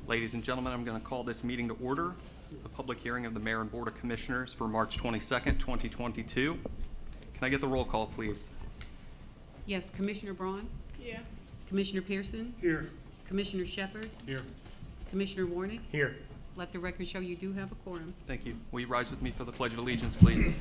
Ladies and gentlemen, I'm going to call this meeting to order. The public hearing of the Mayor and Board of Commissioners for March 22nd, 2022. Can I get the roll call, please? Yes, Commissioner Braun? Here. Commissioner Pearson? Here. Commissioner Shepard? Here. Commissioner Warnick? Here. Let the record show you do have a quorum. Thank you. Will you rise with me for the Pledge of Allegiance, please?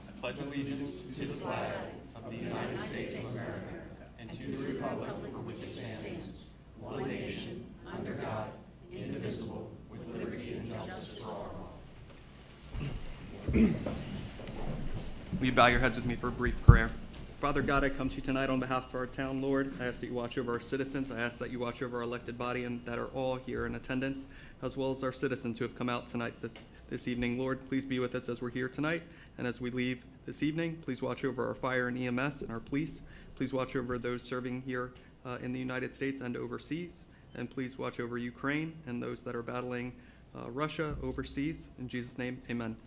I pledge allegiance to the flag of the United States of America and to the republic for which it stands, one nation, under God, indivisible, with liberty and justice for all. Will you bow your heads with me for a brief prayer? Father God, I come to you tonight on behalf of our town, Lord. I ask that you watch over our citizens. I ask that you watch over our elected body and that are all here in attendance, as well as our citizens who have come out tonight this evening. Lord, please be with us as we're here tonight. And as we leave this evening, please watch over our fire and EMS and our police. Please watch over those serving here in the United States and overseas. And please watch over Ukraine and those that are battling Russia overseas. In Jesus' name, amen.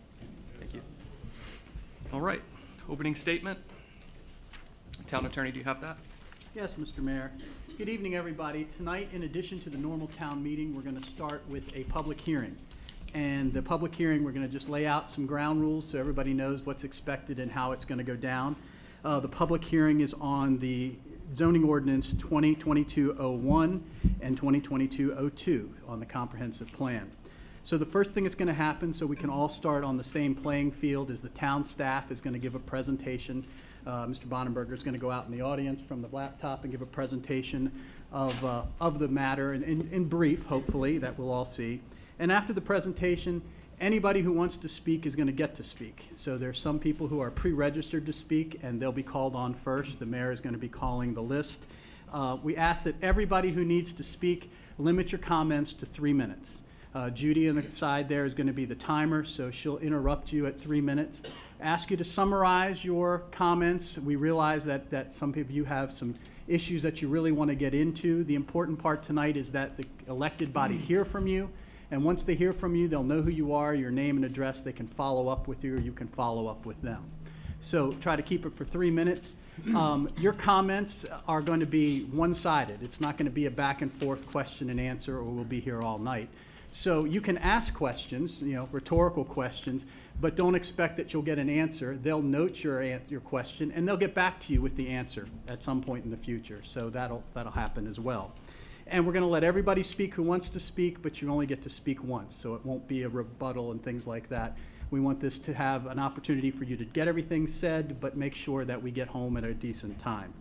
Thank you. All right, opening statement. Town Attorney, do you have that? Yes, Mr. Mayor. Good evening, everybody. Tonight, in addition to the normal town meeting, we're going to start with a public hearing. And the public hearing, we're going to just lay out some ground rules so everybody knows what's expected and how it's going to go down. The public hearing is on the zoning ordinance 2022-01 and 2022-02 on the comprehensive plan. So the first thing that's going to happen, so we can all start on the same playing field, is the town staff is going to give a presentation. Mr. Bonenberger is going to go out in the audience from the laptop and give a presentation of the matter in brief, hopefully, that we'll all see. And after the presentation, anybody who wants to speak is going to get to speak. So there's some people who are pre-registered to speak, and they'll be called on first. The mayor is going to be calling the list. We ask that everybody who needs to speak limit your comments to 3 minutes. Judy on the side there is going to be the timer, so she'll interrupt you at 3 minutes. Ask you to summarize your comments. We realize that some of you have some issues that you really want to get into. The important part tonight is that the elected body hear from you, and once they hear from you, they'll know who you are, your name and address. They can follow up with you, or you can follow up with them. So try to keep it for 3 minutes. Your comments are going to be one-sided. It's not going to be a back and forth question and answer, or we'll be here all night. So you can ask questions, rhetorical questions, but don't expect that you'll get an answer. They'll note your question, and they'll get back to you with the answer at some point in the future. So that'll happen as well. And we're going to let everybody speak who wants to speak, but you only get to speak once, so it won't be a rebuttal and things like that. We want this to have an opportunity for you to get everything said, but make sure that we get home at a decent time.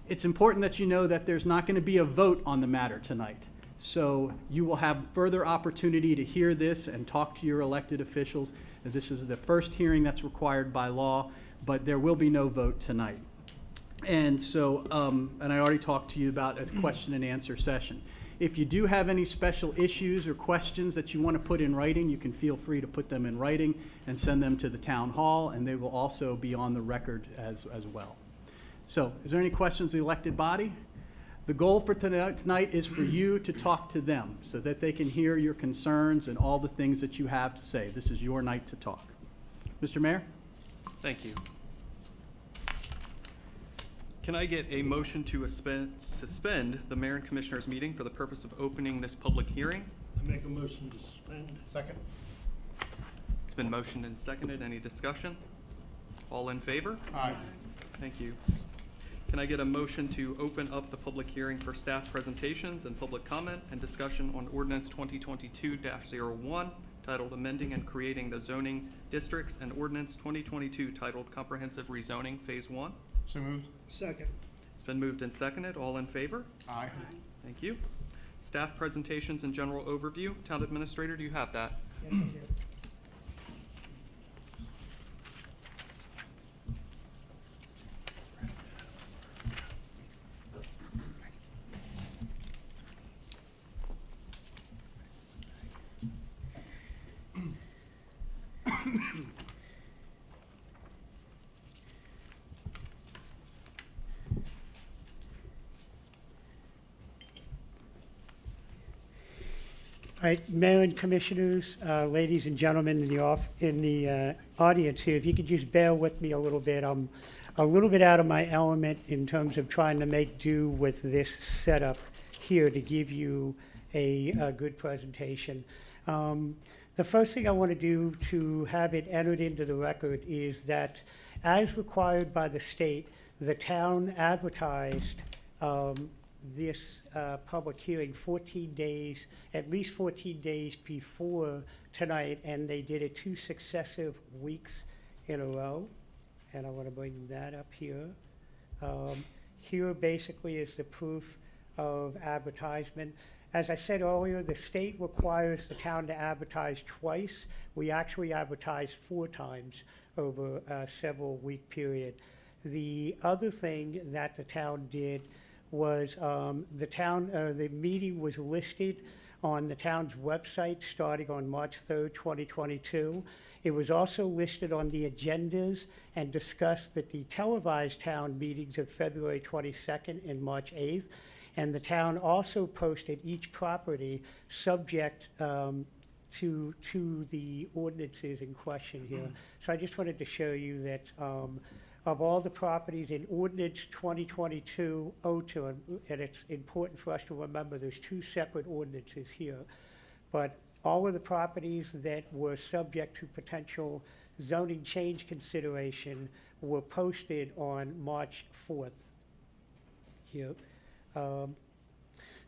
It's important that you know that there's not going to be a vote on the matter tonight. So you will have further opportunity to hear this and talk to your elected officials. This is the first hearing that's required by law, but there will be no vote tonight. And so, and I already talked to you about a question and answer session. If you do have any special issues or questions that you want to put in writing, you can feel free to put them in writing and send them to the town hall, and they will also be on the record as well. So, is there any questions of the elected body? The goal for tonight is for you to talk to them so that they can hear your concerns and all the things that you have to say. This is your night to talk. Mr. Mayor? Thank you. Can I get a motion to suspend the Mayor and Commissioners meeting for the purpose of opening this public hearing? I make a motion to suspend. Second. It's been motioned and seconded. Any discussion? All in favor? Aye. Thank you. Can I get a motion to open up the public hearing for staff presentations and public comment and discussion on Ordinance 2022-01, titled Amending and Creating the Zoning Districts, and Ordinance 2022 titled Comprehensive Rezoning Phase 1? So moved. Second. It's been moved and seconded. All in favor? Aye. Thank you. Staff presentations and general overview. Town Administrator, do you have that? Yes, I do. All right, Mayor and Commissioners, ladies and gentlemen in the audience here, if you could just bear with me a little bit. a little bit out of my element in terms of trying to make do with this setup here to give you a good presentation. The first thing I want to do to have it entered into the record is that, as required by the state, the town advertised this public hearing 14 days, at least 14 days before tonight, and they did it 2 successive weeks in a row. And I want to bring that up here. Here basically is the proof of advertisement. As I said earlier, the state requires the town to advertise twice. We actually advertised 4 times over a several-week period. The other thing that the town did was the meeting was listed on the town's website starting on March 3rd, 2022. It was also listed on the agendas and discussed at the televised town meetings of February 22nd and March 8th. And the town also posted each property subject to the ordinances in question here. So I just wanted to show you that of all the properties in Ordinance 2022-02, and it's important for us to remember there's 2 separate ordinances here, but all of the properties that were subject to potential zoning change consideration were posted on March 4th here.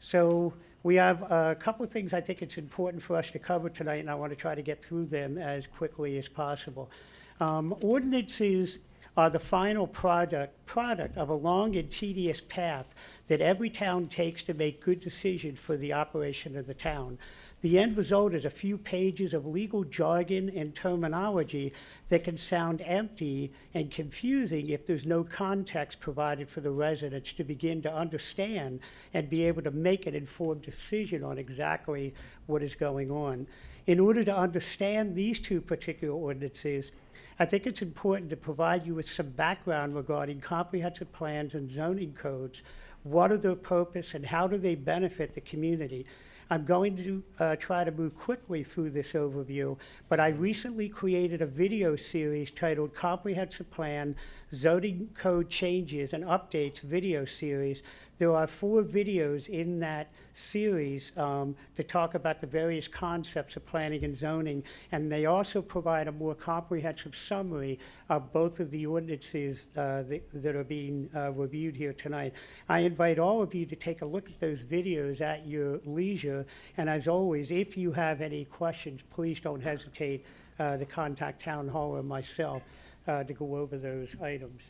So we have a couple of things I think it's important for us to cover tonight, and I want to try to get through them as quickly as possible. Ordinances are the final product of a long and tedious path that every town takes to make good decisions for the operation of the town. The end result is a few pages of legal jargon and terminology that can sound empty and confusing if there's no context provided for the residents to begin to understand and be able to make an informed decision on exactly what is going on. In order to understand these 2 particular ordinances, I think it's important to provide you with some background regarding comprehensive plans and zoning codes. What are their purpose and how do they benefit the community? I'm going to try to move quickly through this overview, but I recently created a video series titled Comprehensive Plan, Zoning Code Changes and Updates video series. There are 4 videos in that series to talk about the various concepts of planning and zoning, and they also provide a more comprehensive summary of both of the ordinances that are being reviewed here tonight. I invite all of you to take a look at those videos at your leisure, and as always, if you have any questions, please don't hesitate to contact Town Hall or myself to go over those items.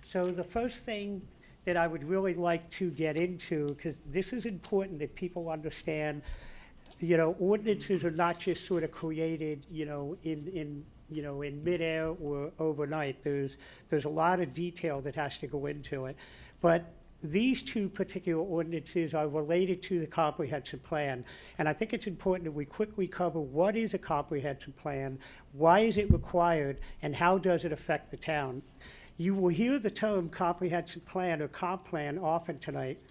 So the first thing that I would really like to get into, because this is important that people understand, ordinances are not just sort of created, in midair or overnight. There's a lot of detail that has to go into it. But these 2 particular ordinances are related to the comprehensive plan. And I think it's important that we quickly cover what is a comprehensive plan, why is it required, and how does it affect the town. You will hear the term comprehensive plan or comp plan often tonight.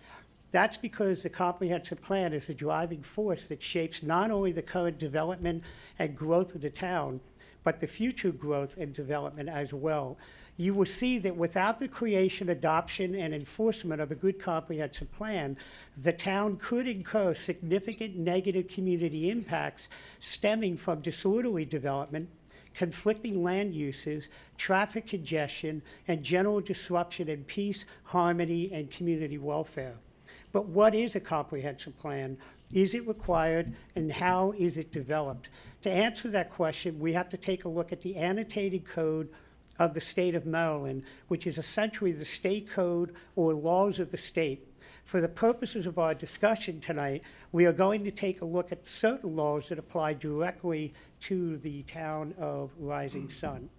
That's because the comprehensive plan is the driving force that shapes not only the current development and growth of the town, but the future growth and development as well. You will see that without the creation, adoption, and enforcement of a good comprehensive plan, the town could incur significant negative community impacts stemming from disorderly development, conflicting land uses, traffic congestion, and general disruption in peace, harmony, and community welfare. But what is a comprehensive plan? Is it required, and how is it developed? To answer that question, we have to take a look at the annotated code of the state of Maryland, which is essentially the state code or laws of the state. For the purposes of our discussion tonight, we are going to take a look at certain laws that apply directly to the town of Rising Sun.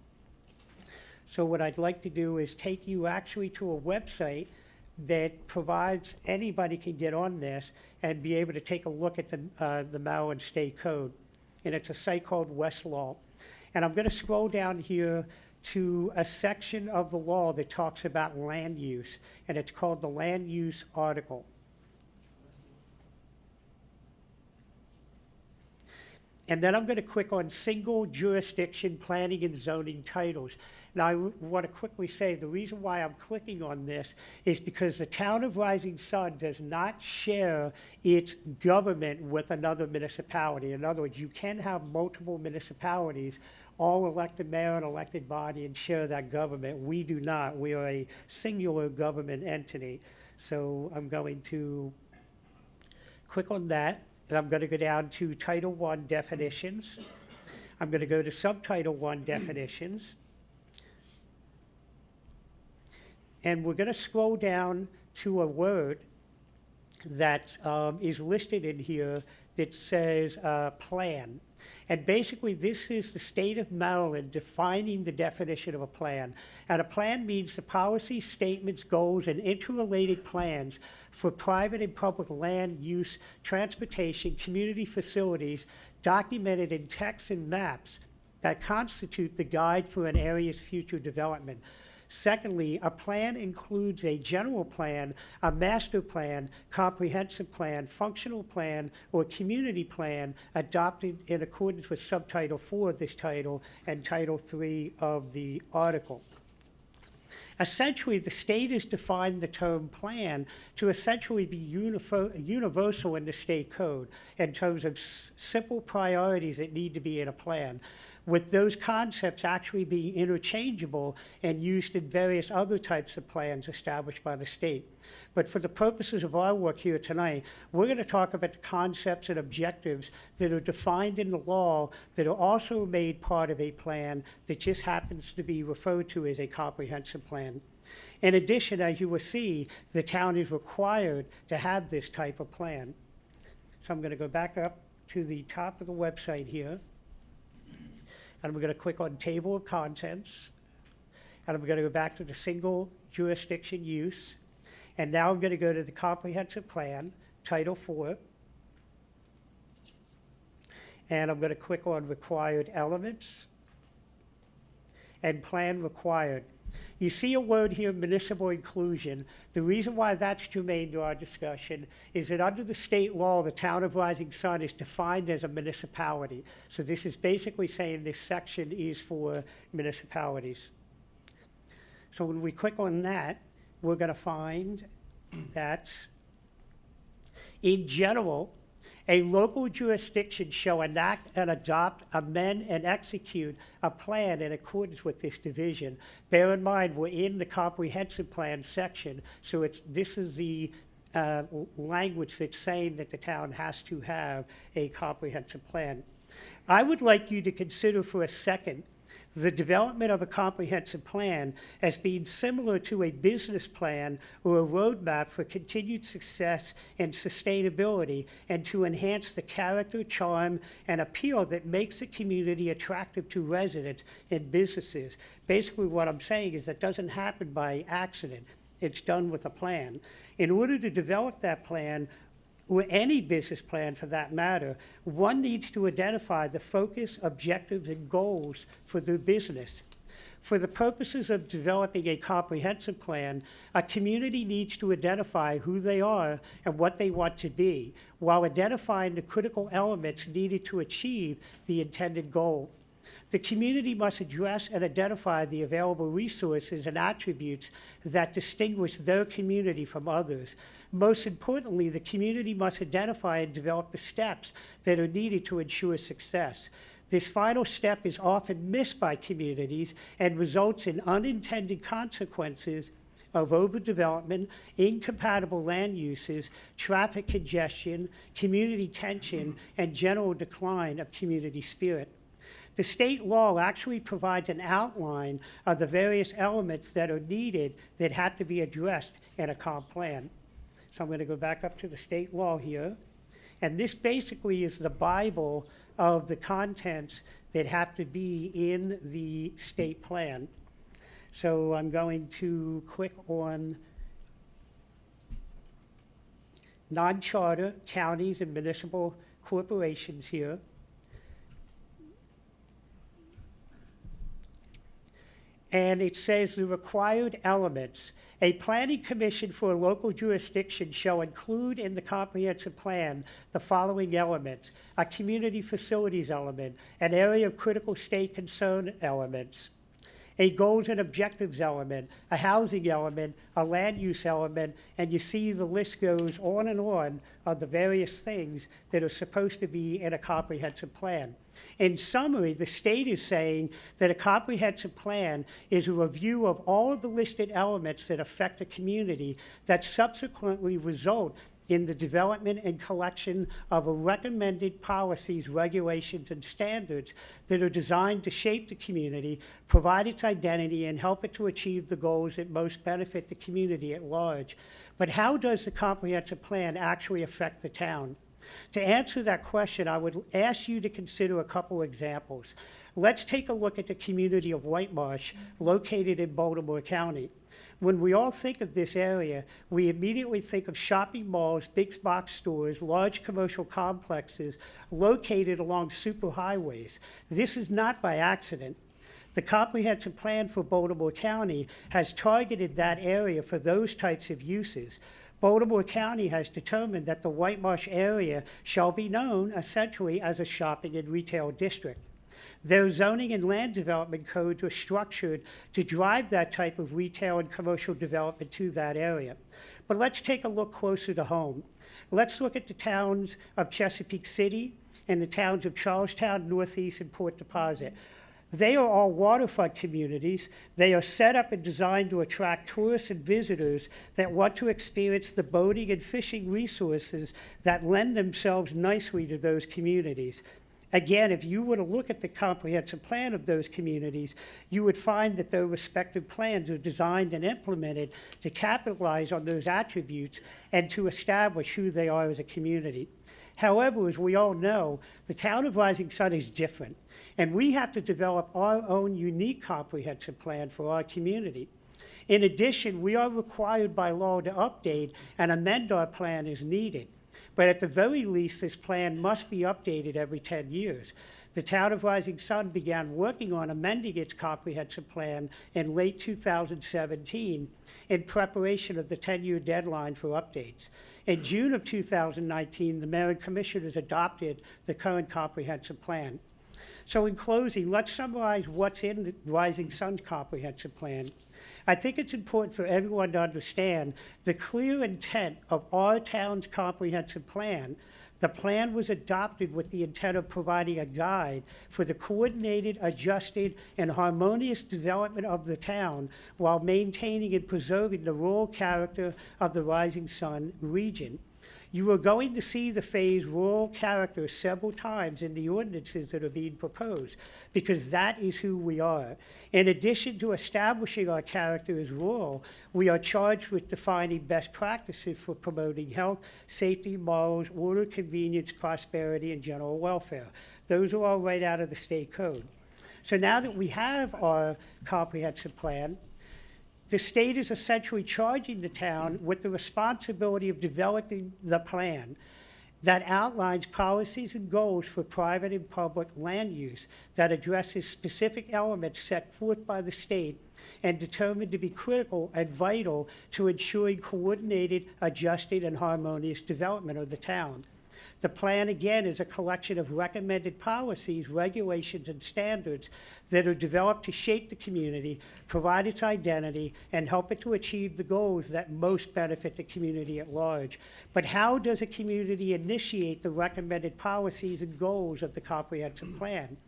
So what I'd like to do is take you actually to a website that provides, anybody can get on this and be able to take a look at the Maryland State Code. And it's a site called Westlaw. And I'm going to scroll down here to a section of the law that talks about land use, and it's called the Land Use Article. And then I'm going to click on single jurisdiction planning and zoning titles. Now, I want to quickly say the reason why I'm clicking on this is because the town of Rising Sun does not share its government with another municipality. In other words, you can have multiple municipalities, all elected mayor and elected body, and share that government. We do not. We are a singular government entity. So I'm going to click on that, and I'm going to go down to Title I definitions. I'm going to go to Subtitle I definitions. And we're going to scroll down to a word that is listed in here that says plan. And basically, this is the state of Maryland defining the definition of a plan. And a plan means the policy, statements, goals, and interrelated plans for private and public land use, transportation, community facilities, documented in text and maps that constitute the guide for an area's future development. Secondly, a plan includes a general plan, a master plan, comprehensive plan, functional plan, or community plan adopted in accordance with Subtitle 4 of this title and Title 3 of the article. Essentially, the state has defined the term plan to essentially be universal in the state code in terms of simple priorities that need to be in a plan, with those concepts actually being interchangeable and used in various other types of plans established by the state. But for the purposes of our work here tonight, we're going to talk about the concepts and objectives that are defined in the law that are also made part of a plan that just happens to be referred to as a comprehensive plan. In addition, as you will see, the town is required to have this type of plan. So I'm going to go back up to the top of the website here. And we're going to click on Table of Contents. And I'm going to go back to the single jurisdiction use. And now I'm going to go to the Comprehensive Plan, Title 4. And I'm going to click on Required Elements and Plan Required. You see a word here, municipal inclusion. The reason why that's germane to our discussion is that under the state law, the town of Rising Sun is defined as a municipality. So this is basically saying this section is for municipalities. So when we click on that, we're going to find that in general, a local jurisdiction shall enact and adopt, amend, and execute a plan in accordance with this division. Bear in mind, we're in the comprehensive plan section, so this is the language that's saying that the town has to have a comprehensive plan. I would like you to consider for a second the development of a comprehensive plan as being similar to a business plan or a roadmap for continued success and sustainability, and to enhance the character, charm, and appeal that makes the community attractive to residents and businesses. Basically, what I'm saying is that doesn't happen by accident. It's done with a plan. In order to develop that plan, or any business plan for that matter, one needs to identify the focus, objectives, and goals for the business. For the purposes of developing a comprehensive plan, a community needs to identify who they are and what they want to be, while identifying the critical elements needed to achieve the intended goal. The community must address and identify the available resources and attributes that distinguish their community from others. Most importantly, the community must identify and develop the steps that are needed to ensure success. This final step is often missed by communities and results in unintended consequences of overdevelopment, incompatible land uses, traffic congestion, community tension, and general decline of community spirit. The state law actually provides an outline of the various elements that are needed that have to be addressed in a comp plan. So I'm going to go back up to the state law here. And this basically is the Bible of the contents that have to be in the state plan. So I'm going to click on non-charter counties and municipal corporations here. and it says the required elements. A planning commission for a local jurisdiction shall include in the comprehensive plan the following elements: a community facilities element, an area of critical state concern elements, a goals and objectives element, a housing element, a land use element, and you see the list goes on and on of the various things that are supposed to be in a comprehensive plan. In summary, the state is saying that a comprehensive plan is a review of all of the listed elements that affect a community that subsequently result in the development and collection of recommended policies, regulations, and standards that are designed to shape the community, provide its identity, and help it to achieve the goals that most benefit the community at large. But how does the comprehensive plan actually affect the town? To answer that question, I would ask you to consider a couple examples. Let's take a look at the community of White Marsh, located in Baltimore County. When we all think of this area, we immediately think of shopping malls, big box stores, large commercial complexes located along superhighways. This is not by accident. The comprehensive plan for Baltimore County has targeted that area for those types of uses. Baltimore County has determined that the White Marsh area shall be known essentially as a shopping and retail district. Their zoning and land development codes are structured to drive that type of retail and commercial development to that area. But let's take a look closer to home. Let's look at the towns of Chesapeake City and the towns of Charlestown, Northeast, and Port Deposit. They are all waterfront communities. They are set up and designed to attract tourists and visitors that want to experience the boating and fishing resources that lend themselves nicely to those communities. Again, if you were to look at the comprehensive plan of those communities, you would find that their respective plans are designed and implemented to capitalize on those attributes and to establish who they are as a community. However, as we all know, the town of Rising Sun is different, and we have to develop our own unique comprehensive plan for our community. In addition, we are required by law to update and amend our plan as needed. But at the very least, this plan must be updated every 10 years. The town of Rising Sun began working on amending its comprehensive plan in late 2017 in preparation of the 10-year deadline for updates. In June of 2019, the mayor and commissioners adopted the current comprehensive plan. So in closing, let's summarize what's in the Rising Sun's comprehensive plan. I think it's important for everyone to understand the clear intent of our town's comprehensive plan. The plan was adopted with the intent of providing a guide for the coordinated, adjusted, and harmonious development of the town while maintaining and preserving the rural character of the Rising Sun region. You are going to see the phrase rural character several times in the ordinances that are being proposed, because that is who we are. In addition to establishing our character as rural, we are charged with defining best practices for promoting health, safety, morals, order, convenience, prosperity, and general welfare. Those are all right out of the state code. So now that we have our comprehensive plan, the state is essentially charging the town with the responsibility of developing the plan that outlines policies and goals for private and public land use that addresses specific elements set forth by the state and determined to be critical and vital to ensuring coordinated, adjusted, and harmonious development of the town. The plan, again, is a collection of recommended policies, regulations, and standards that are developed to shape the community, provide its identity, and help it to achieve the goals that most benefit the community at large. But how does a community initiate the recommended policies and goals of the comprehensive plan?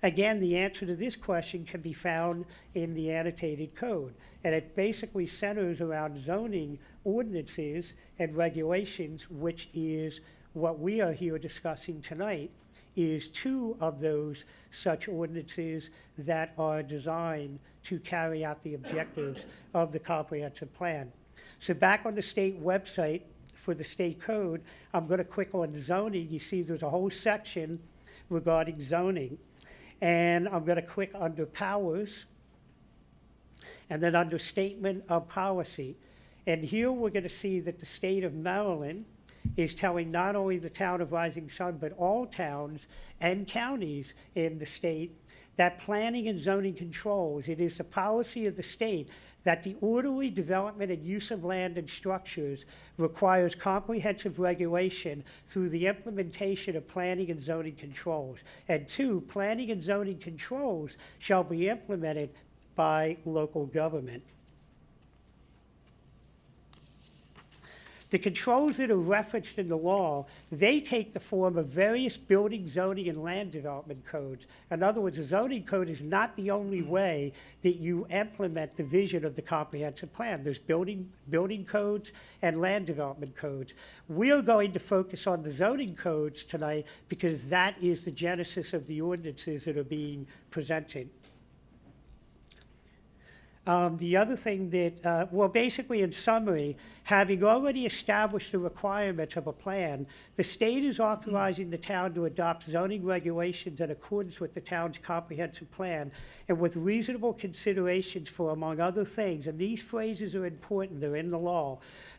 Again, the answer to this question can be found in the annotated code, and it basically centers around zoning ordinances and regulations, which is what we are here discussing tonight, is two of those such ordinances that are designed to carry out the objectives of the comprehensive plan. So back on the state website for the state code, I'm going to click on zoning. You see there's a whole section regarding zoning. And I'm going to click under powers, and then under statement of policy. And here we're going to see that the state of Maryland is telling not only the town of Rising Sun, but all towns and counties in the state that planning and zoning controls, it is the policy of the state that the orderly development and use of land and structures requires comprehensive regulation through the implementation of planning and zoning controls. And two, planning and zoning controls shall be implemented by local government. The controls that are referenced in the law, they take the form of various building, zoning, and land development codes. In other words, a zoning code is not the only way that you implement the vision of the comprehensive plan. There's building codes and land development codes. We are going to focus on the zoning codes tonight because that is the genesis of the ordinances that are being presented. The other thing that, well, basically in summary, having already established the requirements of a plan, the state is authorizing the town to adopt zoning regulations in accordance with the town's comprehensive plan and with reasonable considerations for, among other things, and these phrases are important, they're in the law,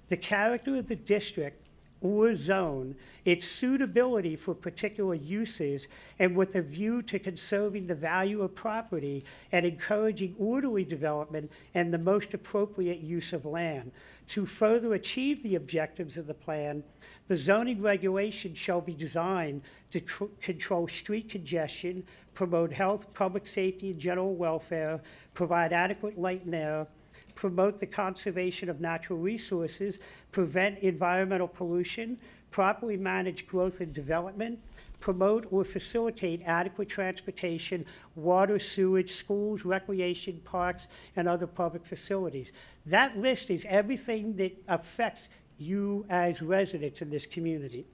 the character of the district or zone, its suitability for particular uses, and with a view to conserving the value of property and encouraging orderly development and the most appropriate use of land. To further achieve the objectives of the plan, the zoning regulations shall be designed to control street congestion, promote health, public safety, and general welfare, provide adequate light and air, promote the conservation of natural resources, prevent environmental pollution, properly manage growth and development, promote or facilitate adequate transportation, water, sewage, schools, recreation, parks, and other public facilities. That list is everything that affects you as residents in this community.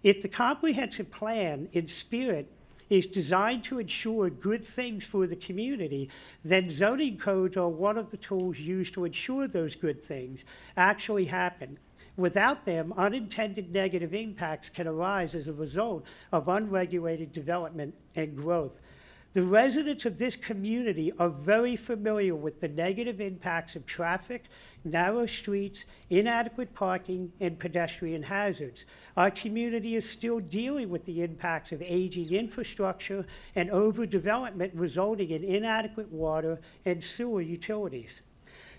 If the comprehensive plan in spirit is designed to ensure good things for the community, then zoning codes are one of the tools used to ensure those good things actually happen. Without them, unintended negative impacts can arise as a result of unregulated development and growth. The residents of this community are very familiar with the negative impacts of traffic, narrow streets, inadequate parking, and pedestrian hazards. Our community is still dealing with the impacts of aging infrastructure and overdevelopment resulting in inadequate water and sewer utilities.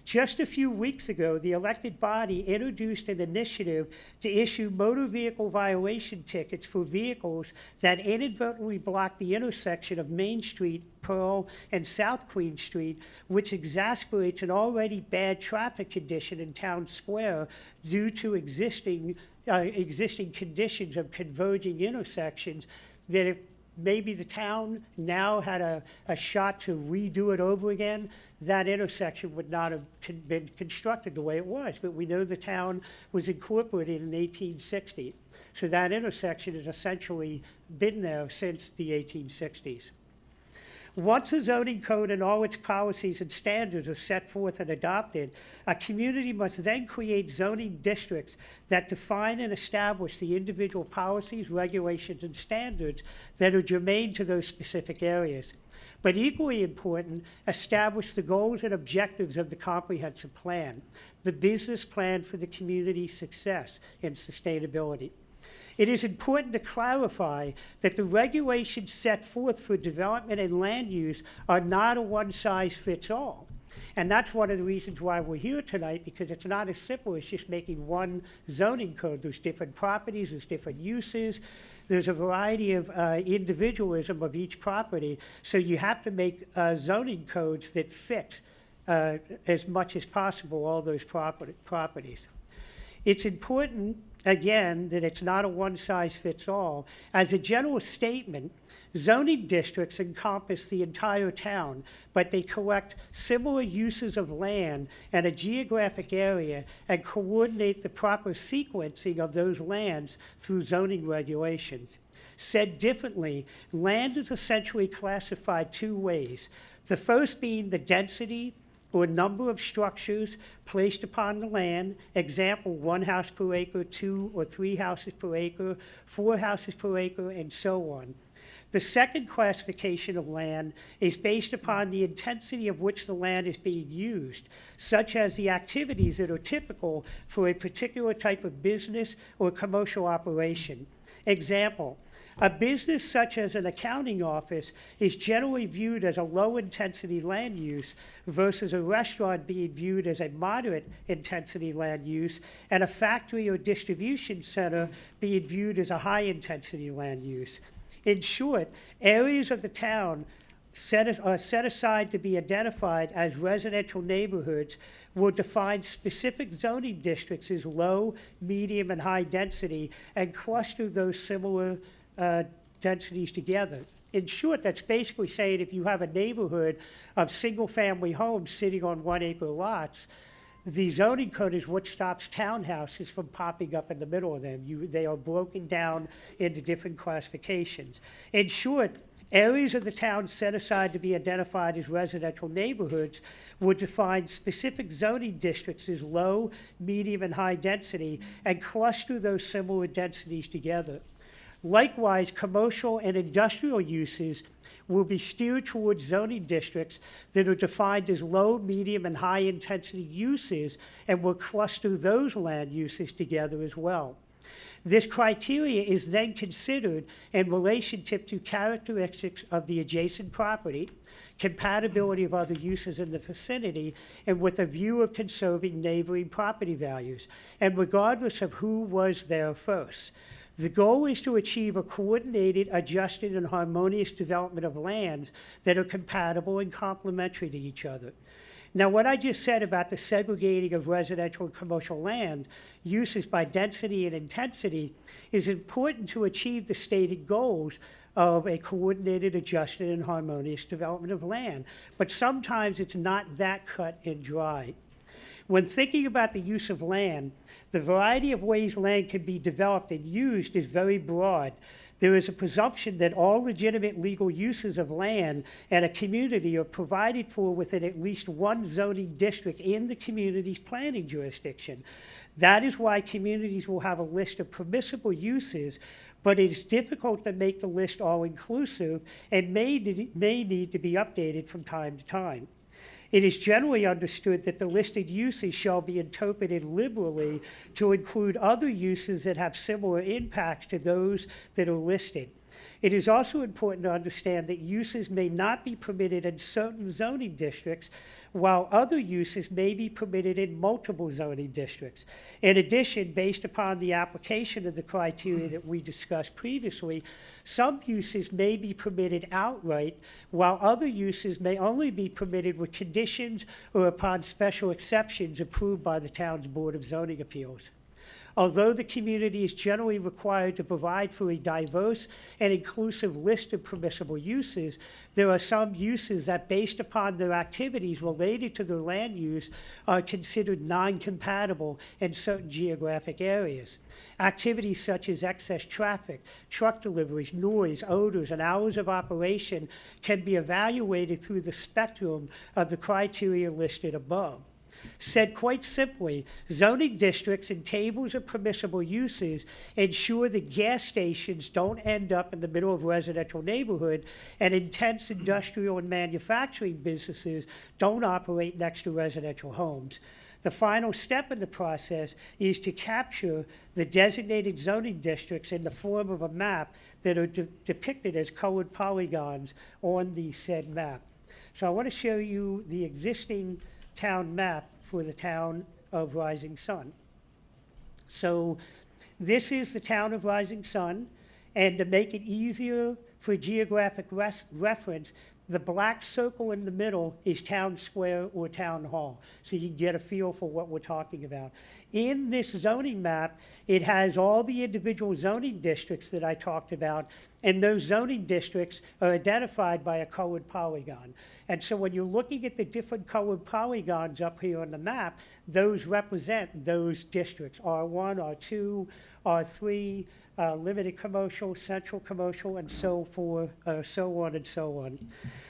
Just a few weeks ago, the elected body introduced an initiative to issue motor vehicle violation tickets for vehicles that inadvertently block the intersection of Main Street, Pearl, and South Queen Street, which exasperates an already bad traffic condition in Town Square due to existing conditions of converging intersections that if maybe the town now had a shot to redo it over again, that intersection would not have been constructed the way it was. But we know the town was incorporated in 1860. So that intersection has essentially been there since the 1860s. Once a zoning code and all its policies and standards are set forth and adopted, a community must then create zoning districts that define and establish the individual policies, regulations, and standards that are germane to those specific areas. But equally important, establish the goals and objectives of the comprehensive plan, the business plan for the community's success and sustainability. It is important to clarify that the regulations set forth for development and land use are not a one-size-fits-all. And that's one of the reasons why we're here tonight, because it's not as simple as just making one zoning code. There's different properties, there's different uses, there's a variety of individualism of each property, so you have to make zoning codes that fit as much as possible all those properties. It's important, again, that it's not a one-size-fits-all. As a general statement, zoning districts encompass the entire town, but they collect similar uses of land and a geographic area and coordinate the proper sequencing of those lands through zoning regulations. Said differently, land is essentially classified two ways. The first being the density or number of structures placed upon the land, example, 1 house per acre, 2 or 3 houses per acre, 4 houses per acre, and so on. The second classification of land is based upon the intensity of which the land is being used, such as the activities that are typical for a particular type of business or commercial operation. Example, A business such as an accounting office is generally viewed as a low-intensity land use versus a restaurant being viewed as a moderate-intensity land use, and a factory or distribution center being viewed as a high-intensity land use. In short, areas of the town are set aside to be identified as residential neighborhoods will define specific zoning districts as low, medium, and high density and cluster those similar densities together. In short, that's basically saying if you have a neighborhood of single-family homes sitting on 1 acre lots, the zoning code is what stops townhouses from popping up in the middle of them. They are broken down into different classifications. In short, areas of the town set aside to be identified as residential neighborhoods would define specific zoning districts as low, medium, and high density and cluster those similar densities together. Likewise, commercial and industrial uses will be steered towards zoning districts that are defined as low, medium, and high intensity uses and will cluster those land uses together as well. This criteria is then considered in relationship to characteristics of the adjacent property, compatibility of other uses in the vicinity, and with a view of conserving neighboring property values, and regardless of who was there first. The goal is to achieve a coordinated, adjusted, and harmonious development of lands that are compatible and complementary to each other. Now, what I just said about the segregating of residential and commercial land uses by density and intensity is important to achieve the stated goals of a coordinated, adjusted, and harmonious development of land. But sometimes it's not that cut and dry. When thinking about the use of land, the variety of ways land can be developed and used is very broad. There is a presumption that all legitimate legal uses of land and a community are provided for within at least one zoning district in the community's planning jurisdiction. That is why communities will have a list of permissible uses, but it is difficult to make the list all-inclusive and may need to be updated from time to time. It is generally understood that the listed uses shall be interpreted liberally to include other uses that have similar impacts to those that are listed. It is also important to understand that uses may not be permitted in certain zoning districts, while other uses may be permitted in multiple zoning districts. In addition, based upon the application of the criteria that we discussed previously, some uses may be permitted outright, while other uses may only be permitted with conditions or upon special exceptions approved by the town's Board of Zoning Appeals. Although the community is generally required to provide for a diverse and inclusive list of permissible uses, there are some uses that, based upon their activities related to their land use, are considered non-compatible in certain geographic areas. Activities such as excess traffic, truck deliveries, noise, odors, and hours of operation can be evaluated through the spectrum of the criteria listed above. Said quite simply, zoning districts and tables of permissible uses ensure that gas stations don't end up in the middle of a residential neighborhood, and intense industrial and manufacturing businesses don't operate next to residential homes. The final step in the process is to capture the designated zoning districts in the form of a map that are depicted as colored polygons on the said map. So I want to show you the existing town map for the town of Rising Sun. So this is the town of Rising Sun, and to make it easier for geographic reference, the black circle in the middle is town square or town hall, so you can get a feel for what we're talking about. In this zoning map, it has all the individual zoning districts that I talked about, and those zoning districts are identified by a colored polygon. And so when you're looking at the different colored polygons up here on the map, those represent those districts, R1, R2, R3, limited commercial, central commercial, and so forth, so on and so on.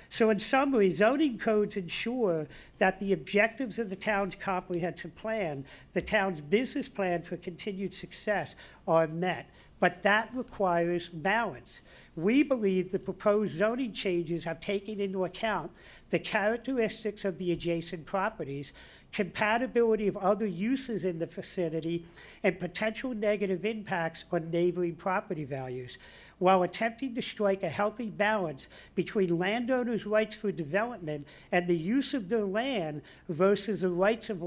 So in summary, zoning codes ensure that the objectives of the town's comprehensive plan, the town's business plan for continued success, are met. but that requires balance. We believe the proposed zoning changes have taken into account the characteristics of the adjacent properties, compatibility of other uses in the vicinity, and potential negative impacts on neighboring property values, while attempting to strike a healthy balance between landowners' rights for development and the use of their land versus the rights of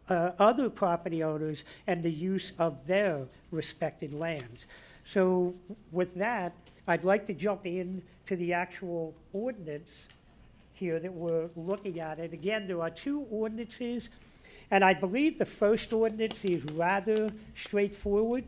other property owners and the use of their respected lands. So with that, I'd like to jump in to the actual ordinance here that we're looking at. And again, there are two ordinances, and I believe the first ordinance is rather straightforward,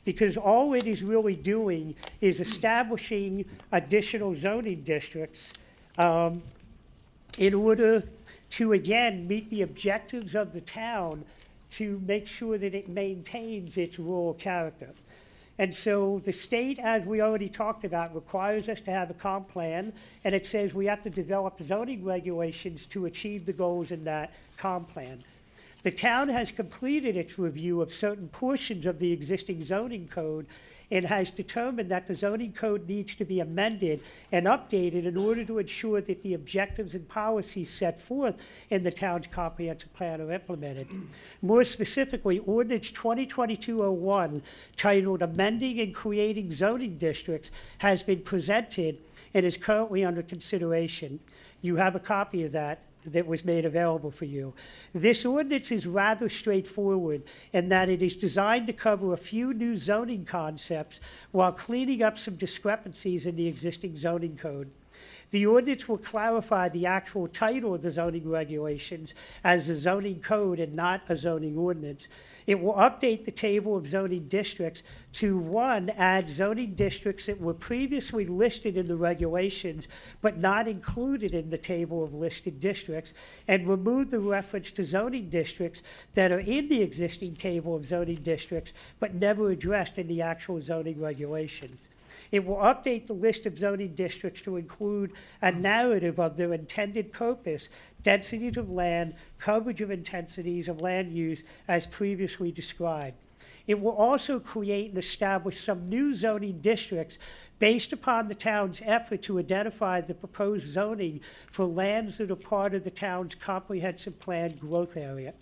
because all it is really doing is establishing additional zoning districts in order to, again, meet the objectives of the town to make sure that it maintains its rural character. And so the state, as we already talked about, requires us to have a comp plan, and it says we have to develop zoning regulations to achieve the goals in that comp plan. The town has completed its review of certain portions of the existing zoning code and has determined that the zoning code needs to be amended and updated in order to ensure that the objectives and policies set forth in the town's comprehensive plan are implemented. More specifically, Ordinance 2022-01, titled Amending and Creating Zoning Districts, has been presented and is currently under consideration. You have a copy of that was made available for you. This ordinance is rather straightforward in that it is designed to cover a few new zoning concepts while cleaning up some discrepancies in the existing zoning code. The ordinance will clarify the actual title of the zoning regulations as a zoning code and not a zoning ordinance. It will update the table of zoning districts to, one, add zoning districts that were previously listed in the regulations but not included in the table of listed districts, and remove the reference to zoning districts that are in the existing table of zoning districts but never addressed in the actual zoning regulations. It will update the list of zoning districts to include a narrative of their intended purpose, densities of land, coverage of intensities of land use as previously described. It will also create and establish some new zoning districts based upon the town's effort to identify the proposed zoning for lands that are part of the town's comprehensive plan growth area.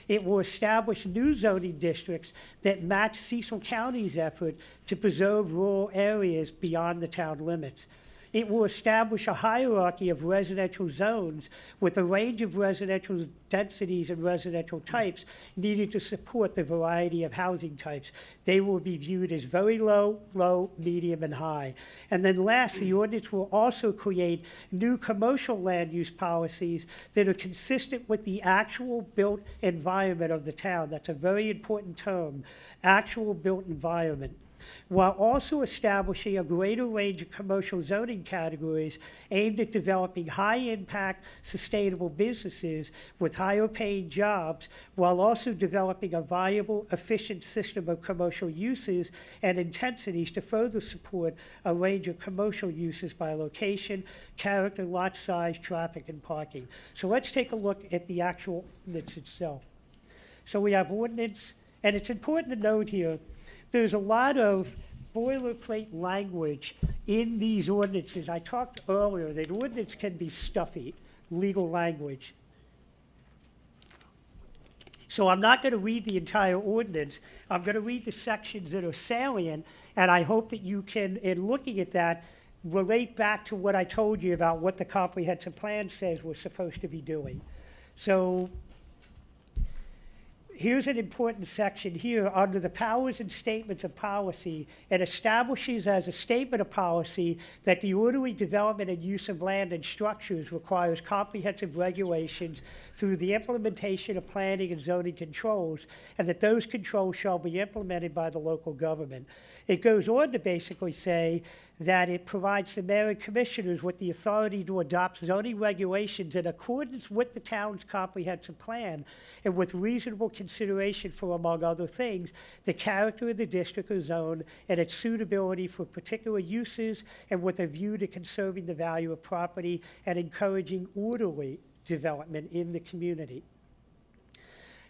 It will establish new zoning districts that match Cecil County's effort to preserve rural areas beyond the town limits. It will establish a hierarchy of residential zones with a range of residential densities and residential types needed to support the variety of housing types. They will be viewed as very low, low, medium, and high. And then last, the ordinance will also create new commercial land use policies that are consistent with the actual built environment of the town. That's a very important term, actual built environment, while also establishing a greater range of commercial zoning categories aimed at developing high-impact, sustainable businesses with higher-paying jobs, while also developing a viable, efficient system of commercial uses and intensities to further support a range of commercial uses by location, character, lot size, traffic, and parking. So let's take a look at the actual ordinance itself. So we have ordinance, and it's important to note here, there's a lot of boilerplate language in these ordinances. I talked earlier that ordinance can be stuffy, legal language. So I'm not going to read the entire ordinance. I'm going to read the sections that are salient, and I hope that you can, in looking at that, relate back to what I told you about what the comprehensive plan says we're supposed to be doing. So here's an important section here. Under the powers and statements of policy, it establishes as a statement of policy that the orderly development and use of land and structures requires comprehensive regulations through the implementation of planning and zoning controls, and that those controls shall be implemented by the local government. It goes on to basically say that it provides the mayor and commissioners with the authority to adopt zoning regulations in accordance with the town's comprehensive plan and with reasonable consideration for, among other things, the character of the district or zone and its suitability for particular uses, and with a view to conserving the value of property and encouraging orderly development in the community.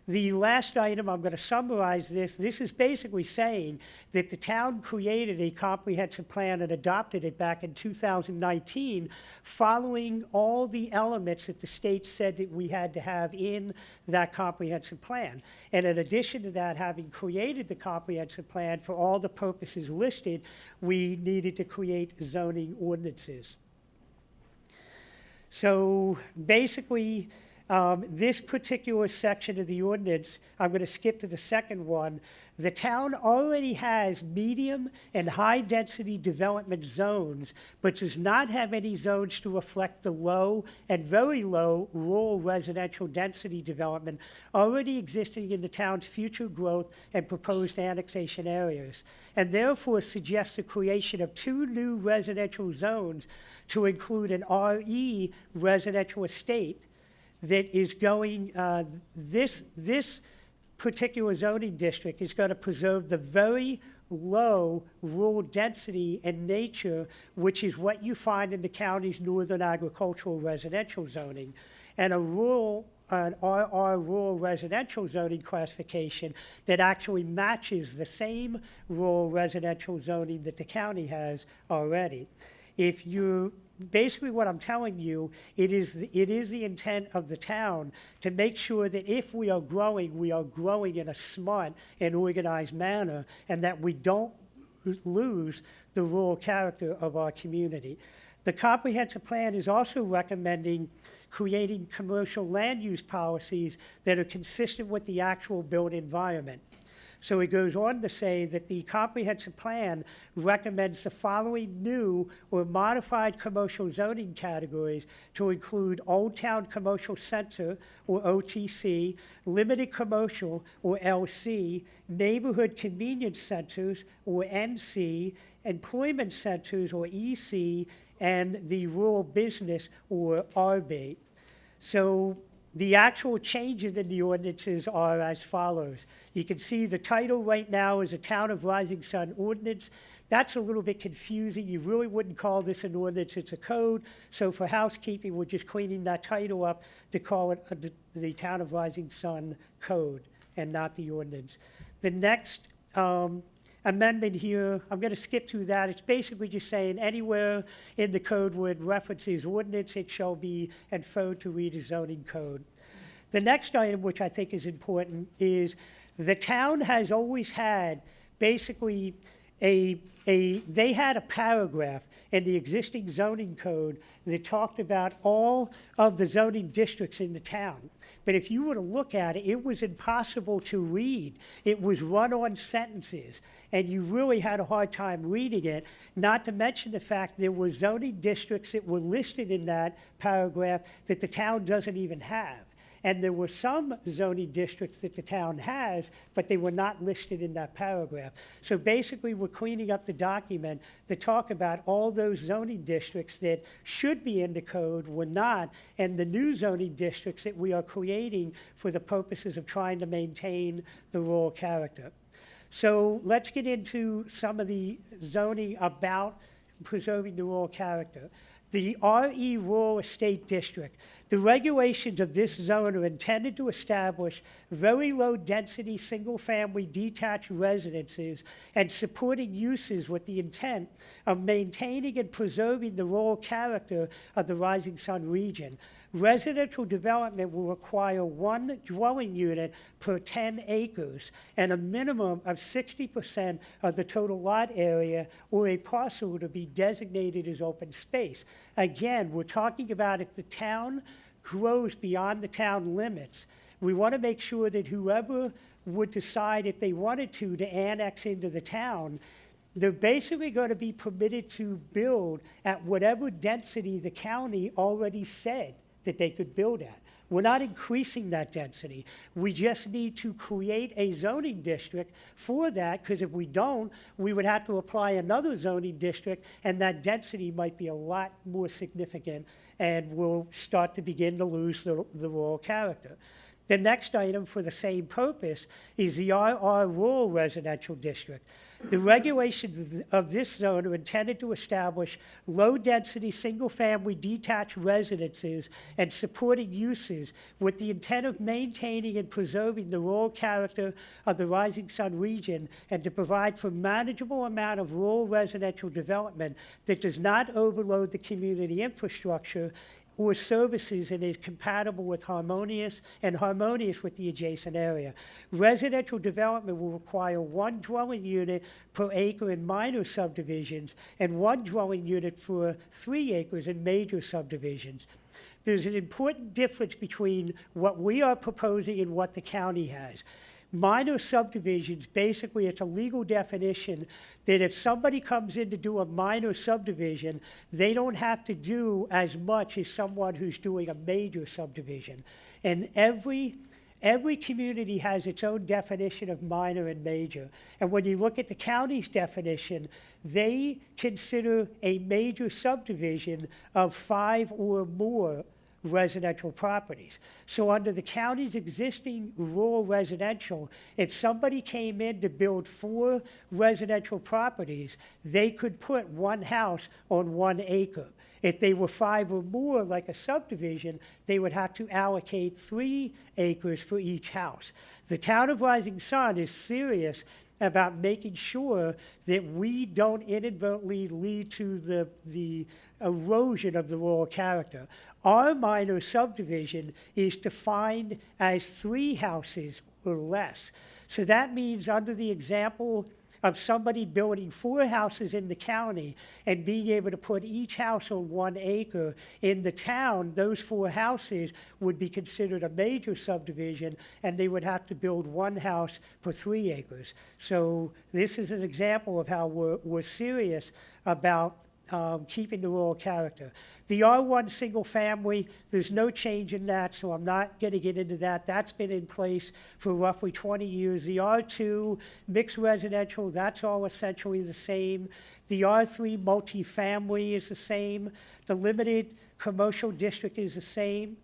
The last item, I'm going to summarize this. This is basically saying that the town created a comprehensive plan and adopted it back in 2019, following all the elements that the state said that we had to have in that comprehensive plan. And in addition to that, having created the comprehensive plan for all the purposes listed, we needed to create zoning ordinances. So basically, this particular section of the ordinance, I'm going to skip to the second one. The town already has medium and high-density development zones, but does not have any zones to reflect the low and very low rural residential density development already existing in the town's future growth and proposed annexation areas, and therefore suggests the creation of 2 new residential zones to include an RE residential estate that is going, this particular zoning district is going to preserve the very low rural density and nature, which is what you find in the county's northern agricultural residential zoning, and an RR rural residential zoning classification that actually matches the same rural residential zoning that the county has already. If you basically what I'm telling you, it is the intent of the town to make sure that if we are growing in a smart and organized manner, and that we don't lose the rural character of our community. The comprehensive plan is also recommending creating commercial land use policies that are consistent with the actual built environment. So it goes on to say that the comprehensive plan recommends the following new or modified commercial zoning categories to include Old Town Commercial Center, or OTC, limited commercial, or LC, neighborhood convenience centers, or NC, employment centers, or EC, and the rural business, or RB. So the actual changes in the ordinances are as follows. You can see the title right now is a Town of Rising Sun Ordinance. That's a little bit confusing. You really wouldn't call this an ordinance, it's a code. So for housekeeping, we're just cleaning that title up to call it the Town of Rising Sun Code and not the ordinance. The next amendment here, I'm going to skip through that. It's basically just saying anywhere in the code where it references ordinance, it shall be inferred to read a zoning code. The next item, which I think is important, is the town has always had basically they had a paragraph in the existing zoning code that talked about all of the zoning districts in the town. But if you were to look at it, it was impossible to read. It was run-on sentences, and you really had a hard time reading it, not to mention the fact there were zoning districts that were listed in that paragraph that the town doesn't even have. And there were some zoning districts that the town has, but they were not listed in that paragraph. So basically, we're cleaning up the document to talk about all those zoning districts that should be in the code, were not, and the new zoning districts that we are creating for the purposes of trying to maintain the rural character. So let's get into some of the zoning about preserving the rural character. The RE Rural Estate District. The regulations of this zone are intended to establish very low-density, single-family detached residences and supporting uses with the intent of maintaining and preserving the rural character of the Rising Sun region. Residential development will require 1 dwelling unit per 10 acres and a minimum of 60% of the total lot area or a parcel to be designated as open space. Again, we're talking about if the town grows beyond the town limits, we want to make sure that whoever would decide if they wanted to annex into the town, they're basically going to be permitted to build at whatever density the county already said that they could build at. We're not increasing that density. We just need to create a zoning district for that, because if we don't, we would have to apply another zoning district, and that density might be a lot more significant, and we'll start to begin to lose the rural character. The next item for the same purpose is the RR Rural Residential District. The regulations of this zone are intended to establish low-density, single-family detached residences and supporting uses with the intent of maintaining and preserving the rural character of the Rising Sun region and to provide for manageable amount of rural residential development that does not overload the community infrastructure or services and is compatible with harmonious with the adjacent area. Residential development will require one dwelling unit per acre in minor subdivisions and one dwelling unit for 3 acres in major subdivisions. There's an important difference between what we are proposing and what the county has. Minor subdivisions, basically it's a legal definition that if somebody comes in to do a minor subdivision, they don't have to do as much as someone who's doing a major subdivision. And every community has its own definition of minor and major. And when you look at the county's definition, they consider a major subdivision of 5 or more residential properties. So under the county's existing rural residential, if somebody came in to build 4 residential properties, they could put 1 house on 1 acre. If they were 5 or more, like a subdivision, they would have to allocate 3 acres for each house. The town of Rising Sun is serious about making sure that we don't inadvertently lead to the erosion of the rural character. Our minor subdivision is defined as 3 houses or less. So that means under the example of somebody building 4 houses in the county and being able to put each house on 1 acre, in the town, those 4 houses would be considered a major subdivision and they would have to build 1 house per 3 acres. So this is an example of how we're serious about keeping the rural character. The R1 single family, there's no change in that, so I'm not going to get into that. That's been in place for roughly 20 years. The R2 mixed residential, that's all essentially the same. The R3 multifamily is the same. The limited commercial district is the same.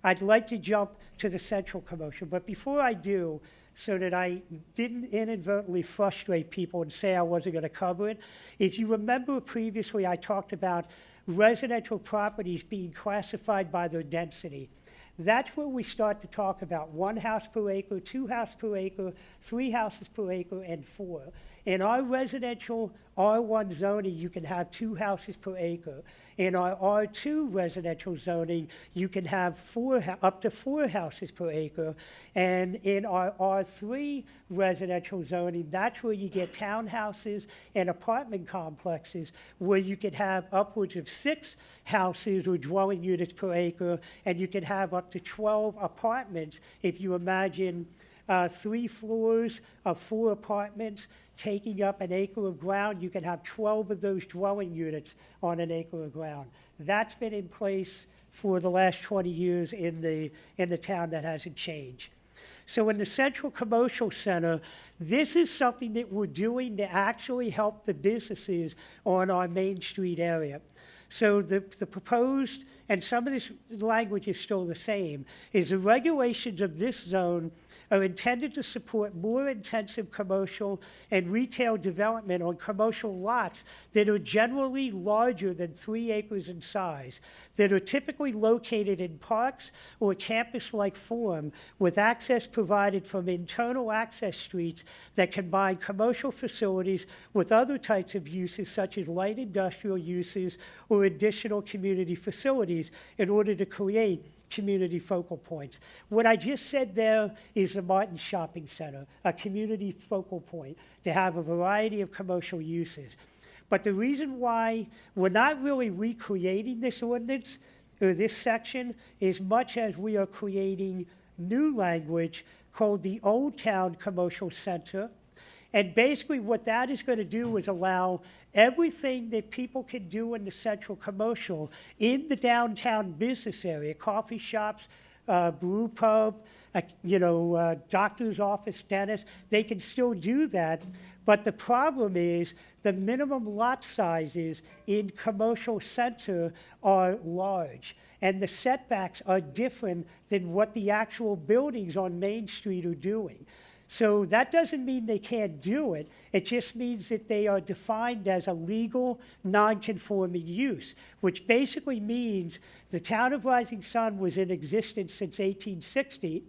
I'd like to jump to the central commercial, but before I do, so that I didn't inadvertently frustrate people and say I wasn't going to cover it. If you remember previously, I talked about residential properties being classified by their density. That's where we start to talk about 1 house per acre, 2 houses per acre, 3 houses per acre, and 4. In our residential R1 zoning, you can have 2 houses per acre. In our R2 residential zoning, you can have up to 4 houses per acre. And in our R3 residential zoning, that's where you get townhouses and apartment complexes where you could have upwards of 6 houses or dwelling units per acre, and you could have up to 12 apartments if you imagine 3 floors of 4 apartments taking up an acre of ground. You can have 12 of those dwelling units on an acre of ground. That's been in place for the last 20 years in the town. That hasn't changed. So in the Central Commercial Center, this is something that we're doing to actually help the businesses on our Main Street area. So the proposed, and some of this language is still the same, is the regulations of this zone are intended to support more intensive commercial and retail development on commercial lots that are generally larger than 3 acres in size, that are typically located in parks or campus-like form, with access provided from internal access streets that combine commercial facilities with other types of uses such as light industrial uses or additional community facilities in order to create community focal points. What I just said there is the Martin Shopping Center, a community focal point to have a variety of commercial uses. But the reason why we're not really recreating this ordinance or this section as much as we are creating new language called the Old Town Commercial Center. And basically what that is going to do is allow everything that people can do in the central commercial in the downtown business area, coffee shops, brew pub, doctor's office, dentist, they can still do that. But the problem is the minimum lot sizes in commercial center are large, and the setbacks are different than what the actual buildings on Main Street are doing. So that doesn't mean they can't do it. It just means that they are defined as a legal non-conforming use, which basically means the town of Rising Sun was in existence since 1860.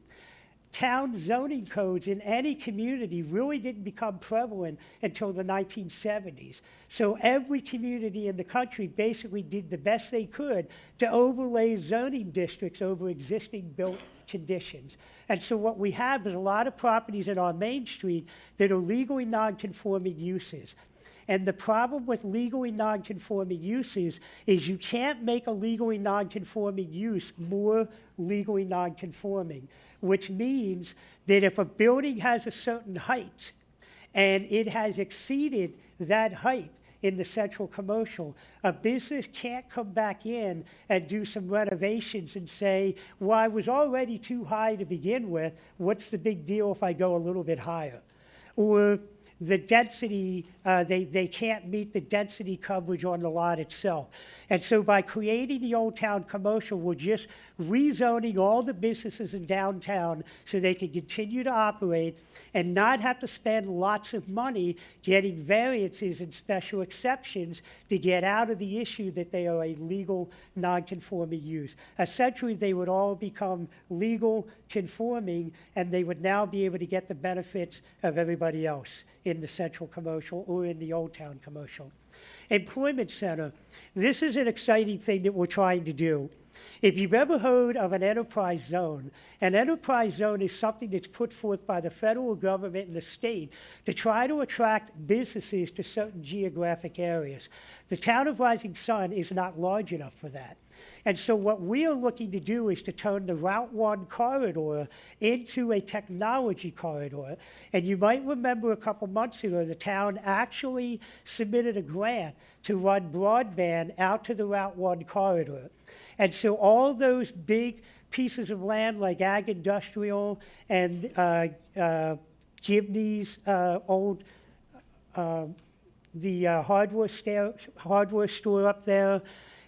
Town zoning codes in any community really didn't become prevalent until the 1970s. So every community in the country basically did the best they could to overlay zoning districts over existing built conditions. And so what we have is a lot of properties in our main street that are legally non-conforming uses. And the problem with legally non-conforming uses is you can't make a legally non-conforming use more legally non-conforming, which means that if a building has a certain height and it has exceeded that height in the central commercial, a business can't come back in and do some renovations and say, well, I was already too high to begin with. What's the big deal if I go a little bit higher? Or the density, they can't meet the density coverage on the lot itself. And so by creating the Old Town Commercial, we're just rezoning all the businesses in downtown so they can continue to operate and not have to spend lots of money getting variances and special exceptions to get out of the issue that they are a legal non-conforming use. Essentially, they would all become legal conforming, and they would now be able to get the benefits of everybody else in the Central Commercial or in the Old Town Commercial. Employment Center, this is an exciting thing that we're trying to do. If you've ever heard of an enterprise zone is something that's put forth by the federal government and the state to try to attract businesses to certain geographic areas. The town of Rising Sun is not large enough for that. And so what we are looking to do is to turn the Route 1 corridor into a technology corridor. And you might remember a couple months ago, the town actually submitted a grant to run broadband out to the Route 1 corridor. And so all those big pieces of land like ag industrial and Gibney's old hardware store up there,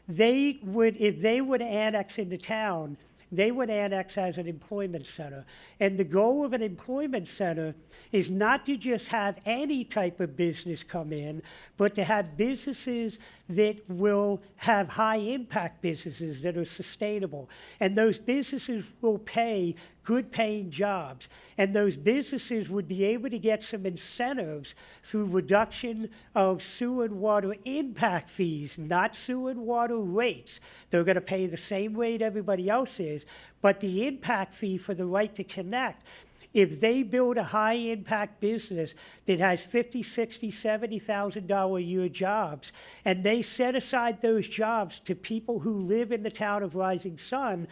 they would, if they would annex into town, they would annex as an employment center. And the goal of an employment center is not to just have any type of business come in, but to have businesses that will have high impact businesses that are sustainable. And those businesses will pay good paying jobs. And those businesses would be able to get some incentives through reduction of sewer and water impact fees, not sewer and water rates. They're going to pay the same rate everybody else is, but the impact fee for the right to connect. If they build a high-impact business that has $50,000, $60,000, $70,000 a year jobs, and they set aside those jobs to people who live in the town of Rising Sun,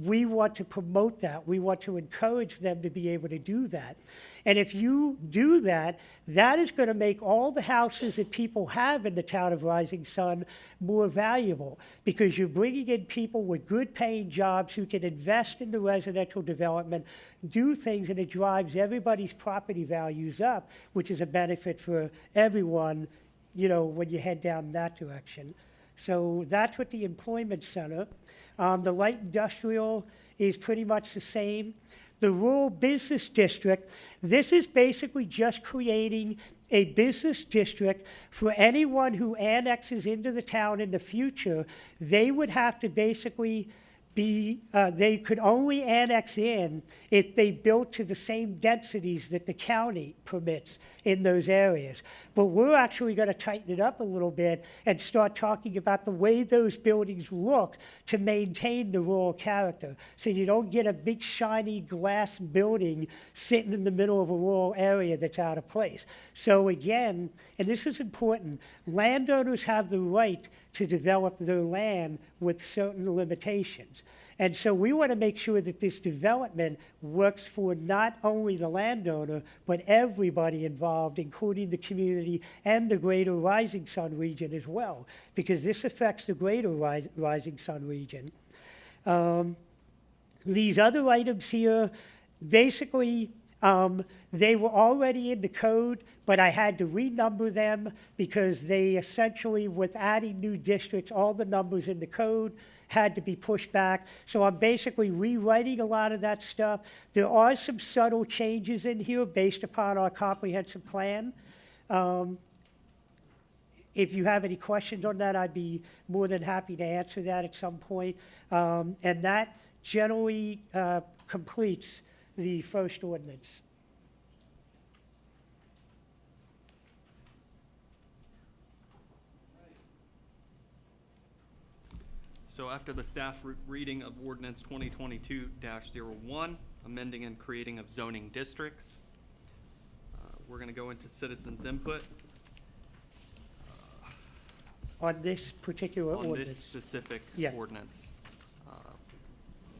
we want to promote that. We want to encourage them to be able to do that. And if you do that, that is going to make all the houses that people have in the town of Rising Sun more valuable, because you're bringing in people with good paying jobs who can invest in the residential development, do things, and it drives everybody's property values up, which is a benefit for everyone, you know, when you head down that direction. So that's what the employment center. The light industrial is pretty much the same. The rural business district, this is basically just creating a business district for anyone who annexes into the town in the future. They would have to basically be, they could only annex in if they built to the same densities that the county permits in those areas. But we're actually going to tighten it up a little bit and start talking about the way those buildings look to maintain the rural character. So you don't get a big shiny glass building sitting in the middle of a rural area that's out of place. So again, and this is important, landowners have the right to develop their land with certain limitations. And so we want to make sure that this development works for not only the landowner, but everybody involved, including the community and the greater Rising Sun region as well, because this affects the greater Rising Sun region. These other items here, basically, they were already in the code, but I had to renumber them because they essentially, with adding new districts, all the numbers in the code had to be pushed back. So I'm basically rewriting a lot of that stuff. There are some subtle changes in here based upon our comprehensive plan. If you have any questions on that, I'd be more than happy to answer that at some point. And that generally completes the first ordinance. So after the staff reading of ordinance 2022-01, amending and creating of zoning districts, we're going to go into citizens' input On this particular on ordinance. this specific Yeah. ordinance.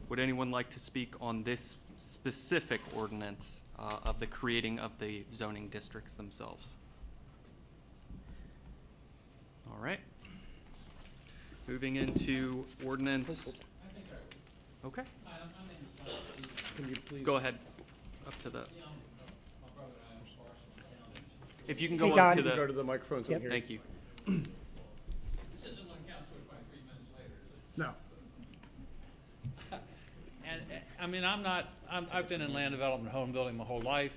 Would anyone like to speak on this specific ordinance of the creating of the zoning districts themselves? All right. Moving into ordinance. Okay, Can you please? go ahead, up to the, if you can Hey, go Don. up to Go the, to the microphone so we Yep. can hear thank you. This isn't on council 23 minutes later, is it? you. No. And, I mean, I've been in land development, home building my whole life.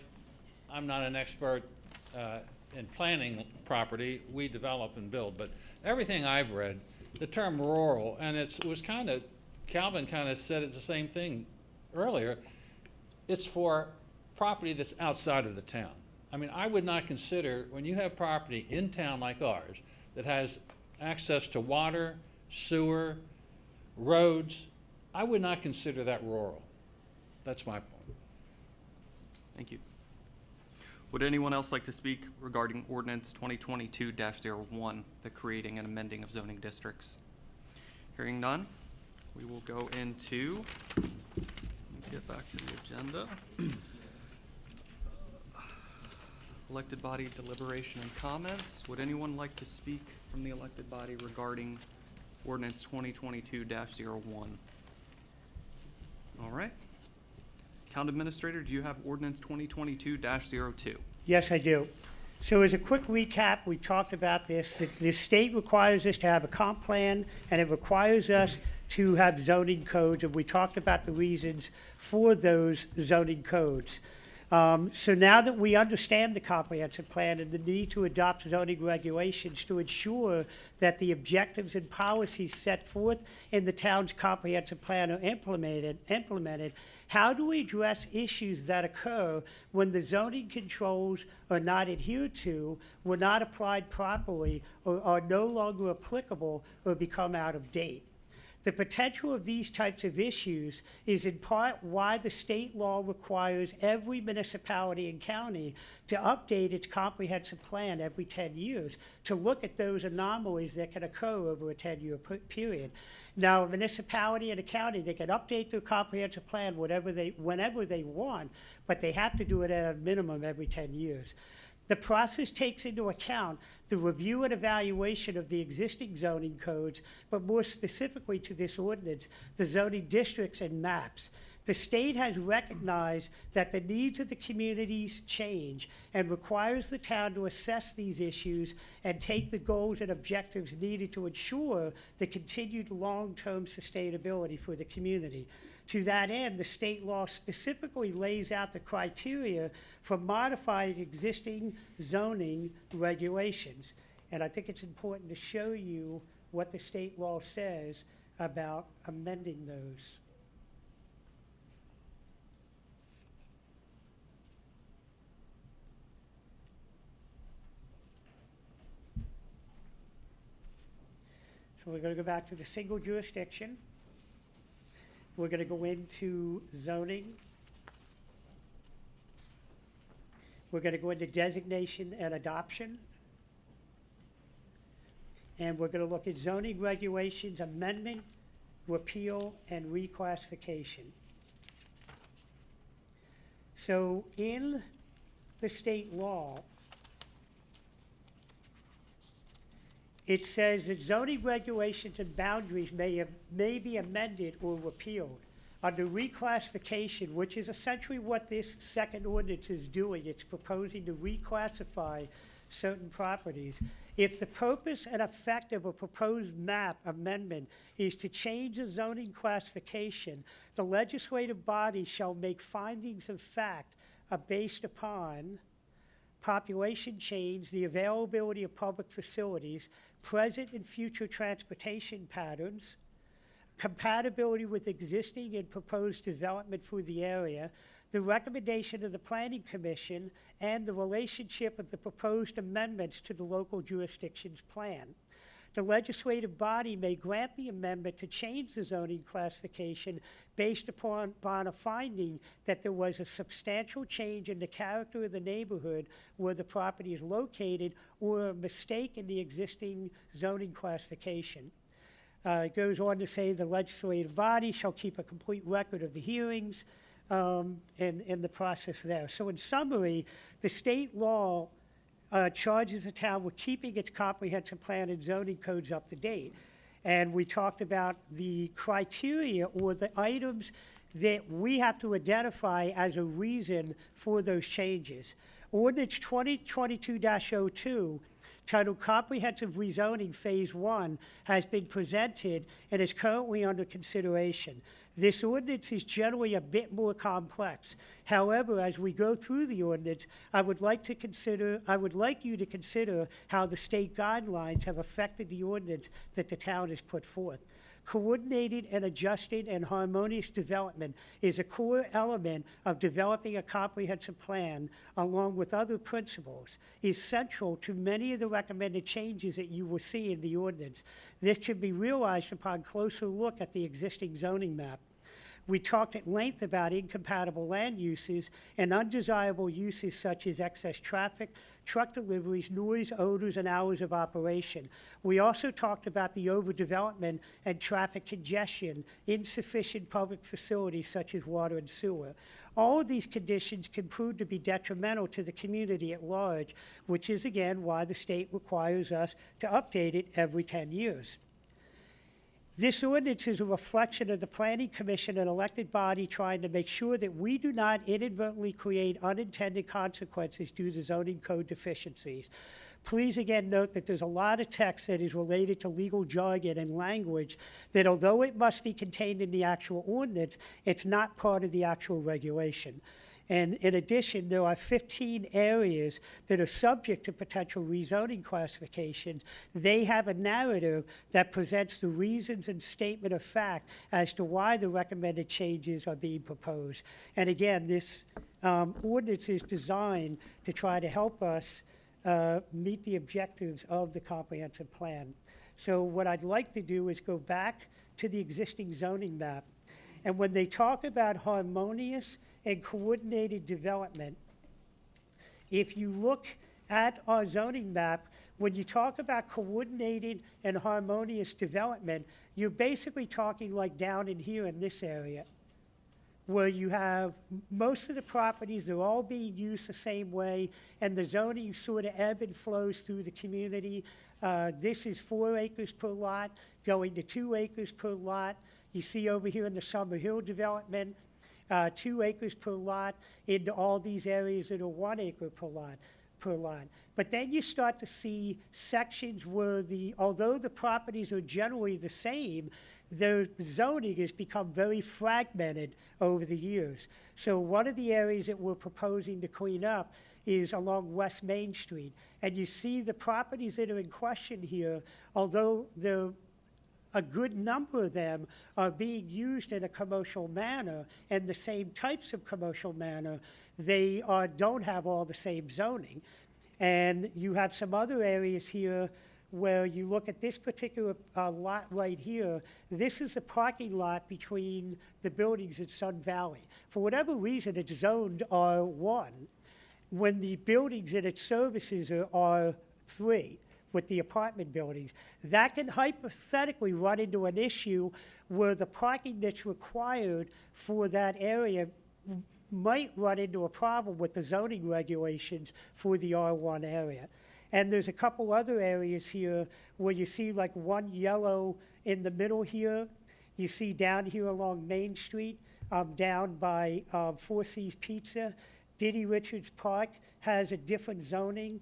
I'm not an expert in planning property. We develop and build, but everything I've read, the term rural, and it was kind of, Calvin kind of said it's the same thing earlier. It's for property that's outside of the town. I mean, I would not consider, when you have property in town like ours that has access to water, sewer, roads, I would not consider that rural. That's my point. Thank you. Would anyone else like to speak regarding ordinance 2022-01, the creating and amending of zoning districts? Hearing none, we will go into, let me get back to the agenda. Elected body deliberation and comments. Would anyone like to speak from the elected body regarding ordinance 2022-01? All right. Town Administrator, do you have ordinance 2022-02? Yes, I do. So as a quick recap, we talked about this. The state requires us to have a comp plan, and it requires us to have zoning codes, and we talked about the reasons for those zoning codes. So now that we understand the comprehensive plan and the need to adopt zoning regulations to ensure that the objectives and policies set forth in the town's comprehensive plan are implemented, how do we address issues that occur when the zoning controls are not adhered to, were not applied properly, or are no longer applicable or become out of date? The potential of these types of issues is in part why the state law requires every municipality and county to update its comprehensive plan every 10 years to look at those anomalies that can occur over a 10-year period. Now, a municipality and a county, they can update their comprehensive plan whenever they want, but they have to do it at a minimum every 10 years. The process takes into account the review and evaluation of the existing zoning codes, but more specifically to this ordinance, the zoning districts and maps. The state has recognized that the needs of the communities change and requires the town to assess these issues and take the goals and objectives needed to ensure the continued long-term sustainability for the community. To that end, the state law specifically lays out the criteria for modifying existing zoning regulations. And I think it's important to show you what the state law says about amending those. So we're going to go back to the single jurisdiction. We're going to go into zoning. We're going to go into designation and adoption. And we're going to look at zoning regulations, amendment, repeal, and reclassification. So in the state law, it says that zoning regulations and boundaries may be amended or repealed. Under reclassification, which is essentially what this second ordinance is doing, it's proposing to reclassify certain properties. If the purpose and effect of a proposed map amendment is to change a zoning classification, the legislative body shall make findings of fact based upon population change, the availability of public facilities, present and future transportation patterns, compatibility with existing and proposed development for the area, the recommendation of the Planning Commission, and the relationship of the proposed amendments to the local jurisdiction's plan. The legislative body may grant the amendment to change the zoning classification based upon a finding that there was a substantial change in the character of the neighborhood where the property is located or a mistake in the existing zoning classification. It goes on to say the legislative body shall keep a complete record of the hearings and the process there. So in summary, the state law charges the town with keeping its comprehensive plan and zoning codes up to date. And we talked about the criteria or the items that we have to identify as a reason for those changes. Ordinance 2022-02, titled Comprehensive Rezoning Phase 1, has been presented and is currently under consideration. This ordinance is generally a bit more complex. However, as we go through the ordinance, I would like you to consider how the state guidelines have affected the ordinance that the town has put forth. Coordinated and adjusted and harmonious development is a core element of developing a comprehensive plan, along with other principles, is central to many of the recommended changes that you will see in the ordinance. This can be realized upon closer look at the existing zoning map. We talked at length about incompatible land uses and undesirable uses such as excess traffic, truck deliveries, noise, odors, and hours of operation. We also talked about the overdevelopment and traffic congestion, insufficient public facilities such as water and sewer. All of these conditions can prove to be detrimental to the community at large, which is again why the state requires us to update it every 10 years. This ordinance is a reflection of the Planning Commission, an elected body trying to make sure that we do not inadvertently create unintended consequences due to zoning code deficiencies. Please again note that there's a lot of text that is related to legal jargon and language that, although it must be contained in the actual ordinance, it's not part of the actual regulation. And in addition, there are 15 areas that are subject to potential rezoning classifications. They have a narrative that presents the reasons and statement of fact as to why the recommended changes are being proposed. And again, this ordinance is designed to try to help us meet the objectives of the comprehensive plan. So what I'd like to do is go back to the existing zoning map. And when they talk about harmonious and coordinated development, if you look at our zoning map, when you talk about coordinated and harmonious development, you're basically talking like down in here in this area, where you have most of the properties, they're all being used the same way, and the zoning sort of ebb and flows through the community. This is 4 acres per lot, going to 2 acres per lot. You see over here in the Summer Hill development, 2 acres per lot into all these areas that are 1 acre per lot. But then you start to see sections where although the properties are generally the same, their zoning has become very fragmented over the years. So one of the areas that we're proposing to clean up is along West Main Street. And you see the properties that are in question here, although a good number of them are being used in a commercial manner and the same types of commercial manner, they don't have all the same zoning. And you have some other areas here where you look at this particular lot right here. This is a parking lot between the buildings at Sun Valley. For whatever reason, it's zoned R1 when the buildings and its services are R3. With the apartment buildings. That can hypothetically run into an issue where the parking that's required for that area might run into a problem with the zoning regulations for the R1 area. And there's a couple other areas here where you see like one yellow in the middle here. You see down here along Main Street, down by Four Seas Pizza. Diddy Richards Park has a different zoning.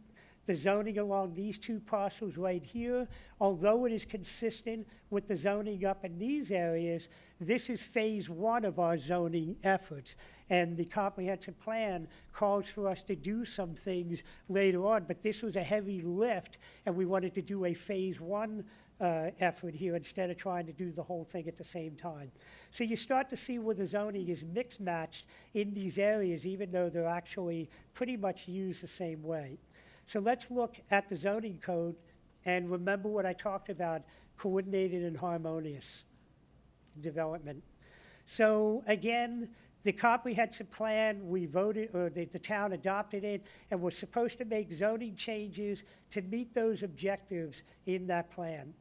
the zoning along these two parcels right here, although it is consistent with the zoning up in these areas, this is phase one of our zoning efforts. And the comprehensive plan calls for us to do some things later on, but this was a heavy lift, and we wanted to do a phase one effort here instead of trying to do the whole thing at the same time. So you start to see where the zoning is mixed matched in these areas, even though they're actually pretty much used the same way. So let's look at the zoning code and remember what I talked about, coordinated and harmonious development. So again, the comprehensive plan, we voted, or the town adopted it, and we're supposed to make zoning changes to meet those objectives in that plan,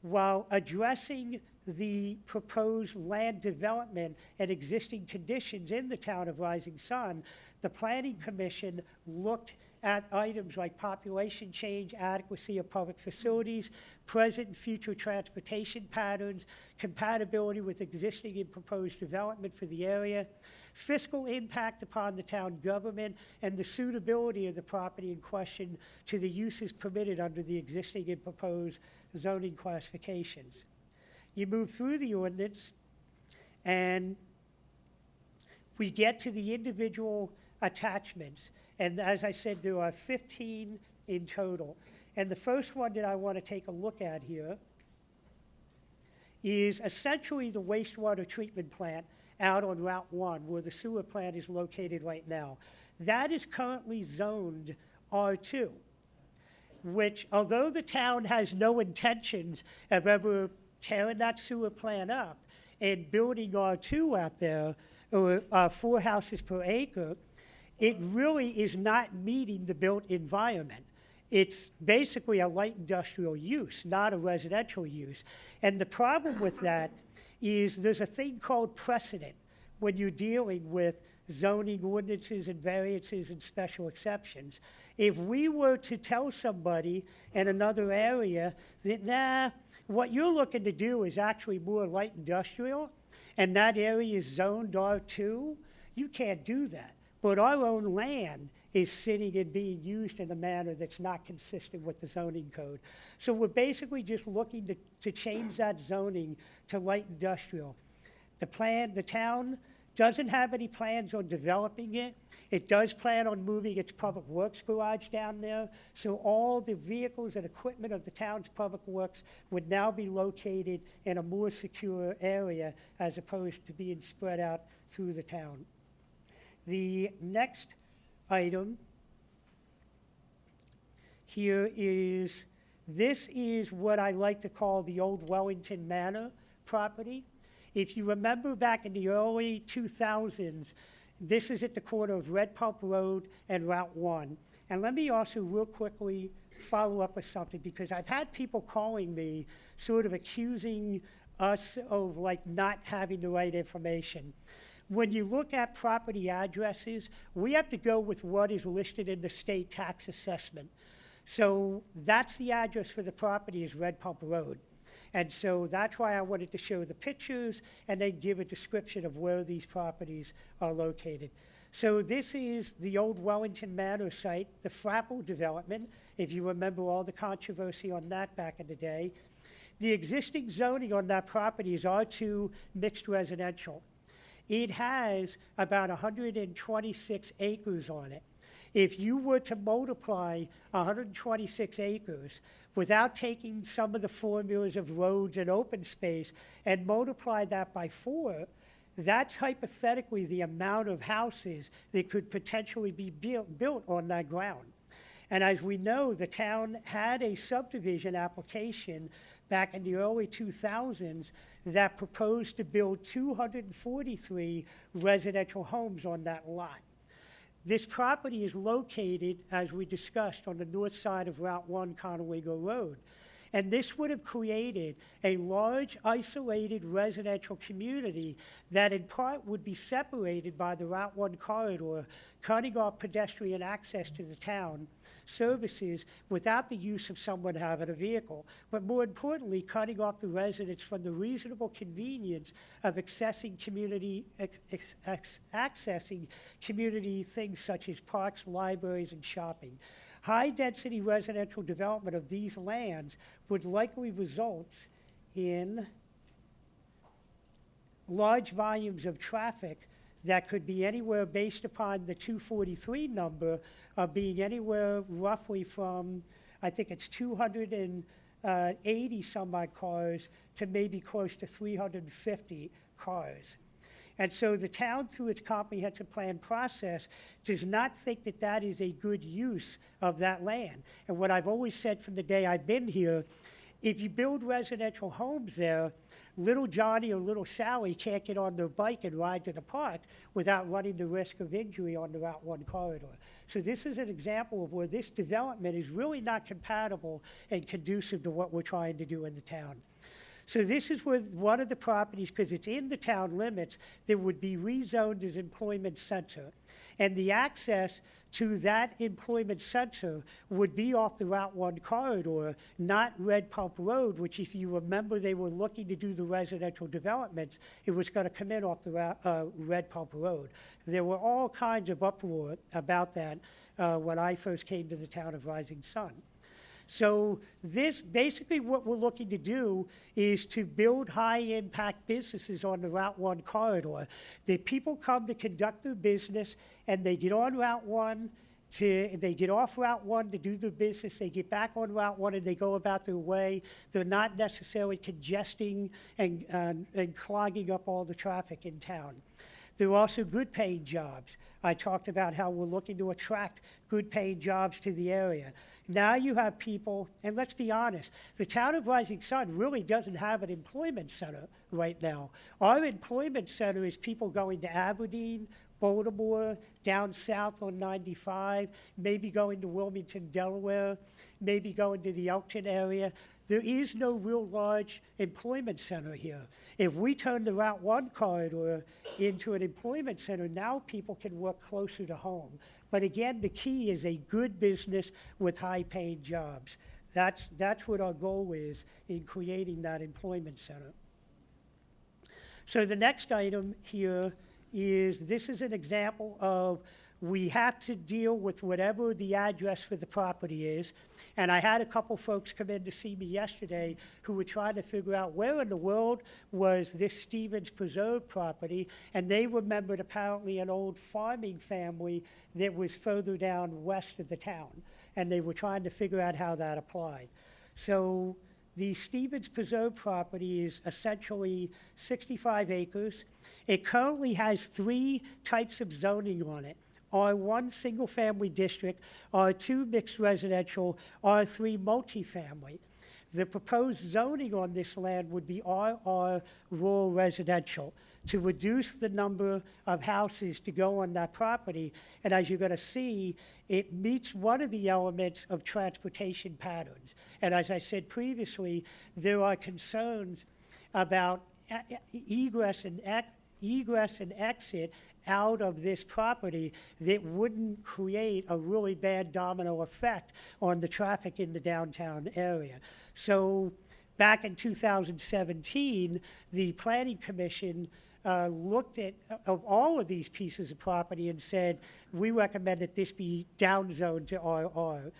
while addressing the proposed land development and existing conditions in the town of Rising Sun. The Planning Commission looked at items like population change, adequacy of public facilities, present and future transportation patterns, compatibility with existing and proposed development for the area, fiscal impact upon the town government, and the suitability of the property in question to the uses permitted under the existing and proposed zoning classifications. You move through the ordinance, and we get to the individual attachments. And as I said, there are 15 in total. And the first one that I want to take a look at here is essentially the wastewater treatment plant out on Route 1, where the sewer plant is located right now. That is currently zoned R2, which, although the town has no intentions of ever tearing that sewer plant up and building R2 out there, or 4 houses per acre, it really is not meeting the built environment. It's basically a light industrial use, not a residential use. And the problem with that is there's a thing called precedent when you're dealing with zoning ordinances and variances and special exceptions. If we were to tell somebody in another area that, nah, what you're looking to do is actually more light industrial, and that area is zoned R2, you can't do that. But our own land is sitting and being used in a manner that's not consistent with the zoning code. So we're basically just looking to change that zoning to light industrial. The town doesn't have any plans on developing it. It does plan on moving its public works garage down there. So all the vehicles and equipment of the town's public works would now be located in a more secure area as opposed to being spread out through the town. The next item here is, this is what I like to call the old Wellington Manor property. If you remember back in the early 2000s, this is at the corner of Red Pump Road and Route 1. And let me also real quickly follow up with something, because I've had people calling me sort of accusing us of like not having the right information. When you look at property addresses, we have to go with what is listed in the state tax assessment. So that's the address for the property, is Red Pump Road. And so that's why I wanted to show the pictures and then give a description of where these properties are located. So this is the old Wellington Manor site, the Frapple development, if you remember all the controversy on that back in the day. The existing zoning on that property is R2 mixed residential. It has about 126 acres on it. If you were to multiply 126 acres without taking some of the formulas of roads and open space and multiply that by 4, that's hypothetically the amount of houses that could potentially be built on that ground. And as we know, the town had a subdivision application back in the early 2000s that proposed to build 243 residential homes on that lot. This property is located, as we discussed, on the north side of Route 1 Conewago Road. And this would have created a large, isolated residential community that in part would be separated by the Route 1 corridor, cutting off pedestrian access to the town services without the use of someone having a vehicle, but more importantly, cutting off the residents from the reasonable convenience of accessing community things such as parks, libraries, and shopping. High-density residential development of these lands would likely result in large volumes of traffic that could be anywhere, based upon the 243 number, being anywhere roughly from, I think it's 280 some odd cars to maybe close to 350 cars. And so the town, through its comprehensive plan process, does not think that that is a good use of that land. And what I've always said from the day I've been here, if you build residential homes there, little Johnny or little Sally can't get on their bike and ride to the park without running the risk of injury on the Route 1 corridor. So this is an example of where this development is really not compatible and conducive to what we're trying to do in the town. So this is where one of the properties, because it's in the town limits, that would be rezoned as employment center. And the access to that employment center would be off the Route 1 corridor, not Red Pump Road, which, if you remember, they were looking to do the residential developments. It was going to come in off the Red Pump Road. There were all kinds of uproar about that when I first came to the town of Rising Sun. So this, basically what we're looking to do is to build high-impact businesses on the Route 1 corridor. The people come to conduct their business, and they get on Route 1, they get off Route 1 to do their business, they get back on Route 1 and they go about their way. They're not necessarily congesting and clogging up all the traffic in town. There are also good-paying jobs. I talked about how we're looking to attract good-paying jobs to the area. Now you have people, and let's be honest, the town of Rising Sun really doesn't have an employment center right now. Our employment center is people going to Aberdeen, Baltimore, down south on 95, maybe going to Wilmington, Delaware, maybe going to the Elkton area. There is no real large employment center here. If we turn the Route 1 corridor into an employment center, now people can work closer to home. But again, the key is a good business with high-paying jobs. That's what our goal is in creating that employment center. So the next item here is, this is an example of, we have to deal with whatever the address for the property is. And I had a couple folks come in to see me yesterday who were trying to figure out where in the world was this Stevens Preserve property, and they remembered apparently an old farming family that was further down west of the town, and they were trying to figure out how that applied. So the Stevens Preserve property is essentially 65 acres. It currently has 3 types of zoning on it. R1 single-family district, R2 mixed residential, R3 multifamily. The proposed zoning on this land would be RR rural residential to reduce the number of houses to go on that property. And as you're going to see, it meets one of the elements of transportation patterns. And as I said previously, there are concerns about egress and exit out of this property that wouldn't create a really bad domino effect on the traffic in the downtown area. So back in 2017, the Planning Commission looked at all of these pieces of property and said, we recommend that this be downzoned to RR.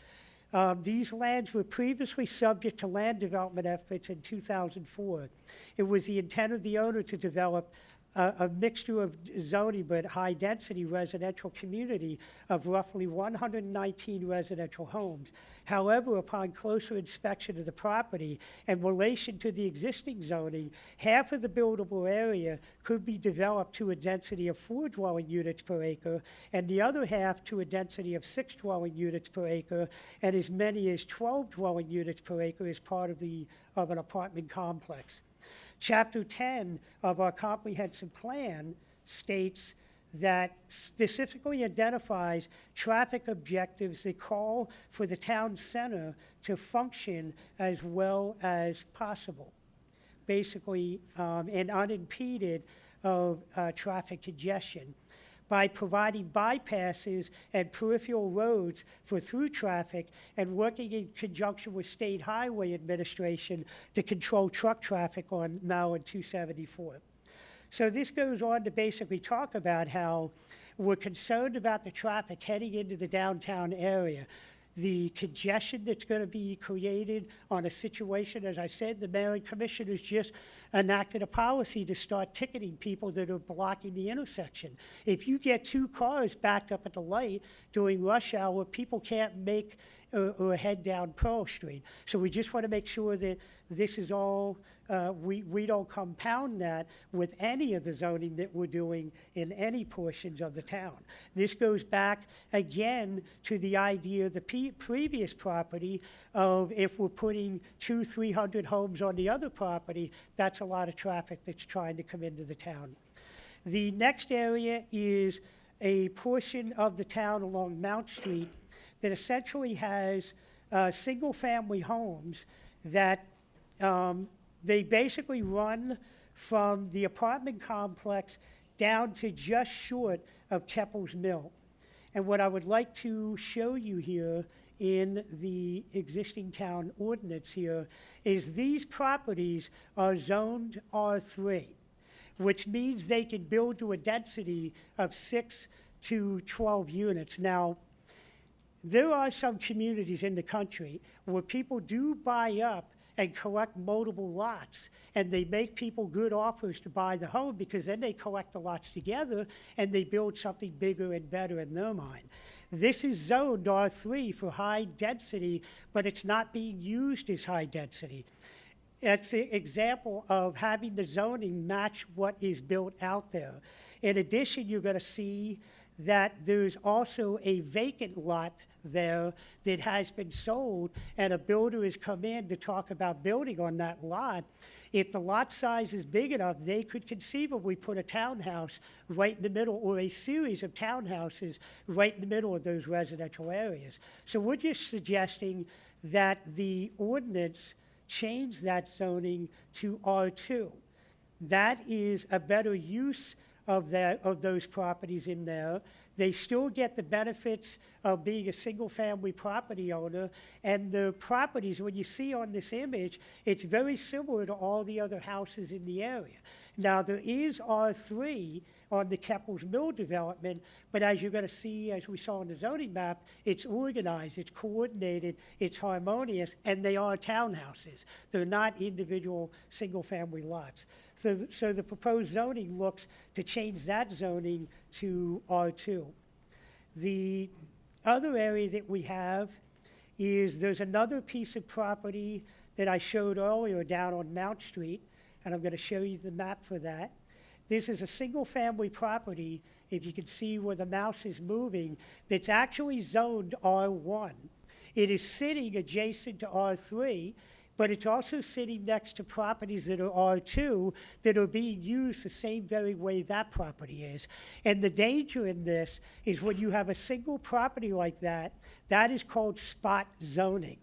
These lands were previously subject to land development efforts in 2004. It was the intent of the owner to develop a mixture of zoning but high-density residential community of roughly 119 residential homes. However, upon closer inspection of the property in relation to the existing zoning, half of the buildable area could be developed to a density of 4 dwelling units per acre, and the other half to a density of 6 dwelling units per acre, and as many as 12 dwelling units per acre as part of an apartment complex. Chapter 10 of our comprehensive plan states that specifically identifies traffic objectives that call for the town center to function as well as possible, basically, and unimpeded of traffic congestion, by providing bypasses and peripheral roads for through traffic and working in conjunction with State Highway Administration to control truck traffic on Maryland 274. So this goes on to basically talk about how we're concerned about the traffic heading into the downtown area. the congestion that's going to be created on a situation. As I said, the mayor and commissioners just enacted a policy to start ticketing people that are blocking the intersection. If you get 2 cars backed up at the light during rush hour, people can't make or head down Pearl Street. So we just want to make sure that this is all, we don't compound that with any of the zoning that we're doing in any portions of the town. This goes back again to the idea of the previous property of if we're putting 200-300 homes on the other property, that's a lot of traffic that's trying to come into the town. The next area is a portion of the town along Mount Street that essentially has single-family homes that they basically run from the apartment complex down to just short of Keppel's Mill. And what I would like to show you here in the existing town ordinance here is these properties are zoned R3, which means they can build to a density of 6 to 12 units. Now, there are some communities in the country where people do buy up and collect multiple lots, and they make people good offers to buy the home because then they collect the lots together and they build something bigger and better in their mind. This is zoned R3 for high density, but it's not being used as high density. It's an example of having the zoning match what is built out there. In addition, you're going to see that there's also a vacant lot there that has been sold, and a builder has come in to talk about building on that lot. If the lot size is big enough, they could conceivably put a townhouse right in the middle, or a series of townhouses right in the middle of those residential areas. So we're just suggesting that the ordinance change that zoning to R2. That is a better use of those properties in there. They still get the benefits of being a single-family property owner, and the properties, when you see on this image, it's very similar to all the other houses in the area. Now, there is R3 on the Keppel's Mill development, but as you're going to see, as we saw on the zoning map, it's organized, it's coordinated, it's harmonious, and they are townhouses. They're not individual single-family lots. So the proposed zoning looks to change that zoning to R2. The other area that we have is there's another piece of property that I showed earlier down on Mount Street, and I'm going to show you the map for that. This is a single-family property, if you can see where the mouse is moving, that's actually zoned R1. It is sitting adjacent to R3, but it's also sitting next to properties that are R2 that are being used the same very way that property is. And the danger in this is when you have a single property like that, that is called spot zoning.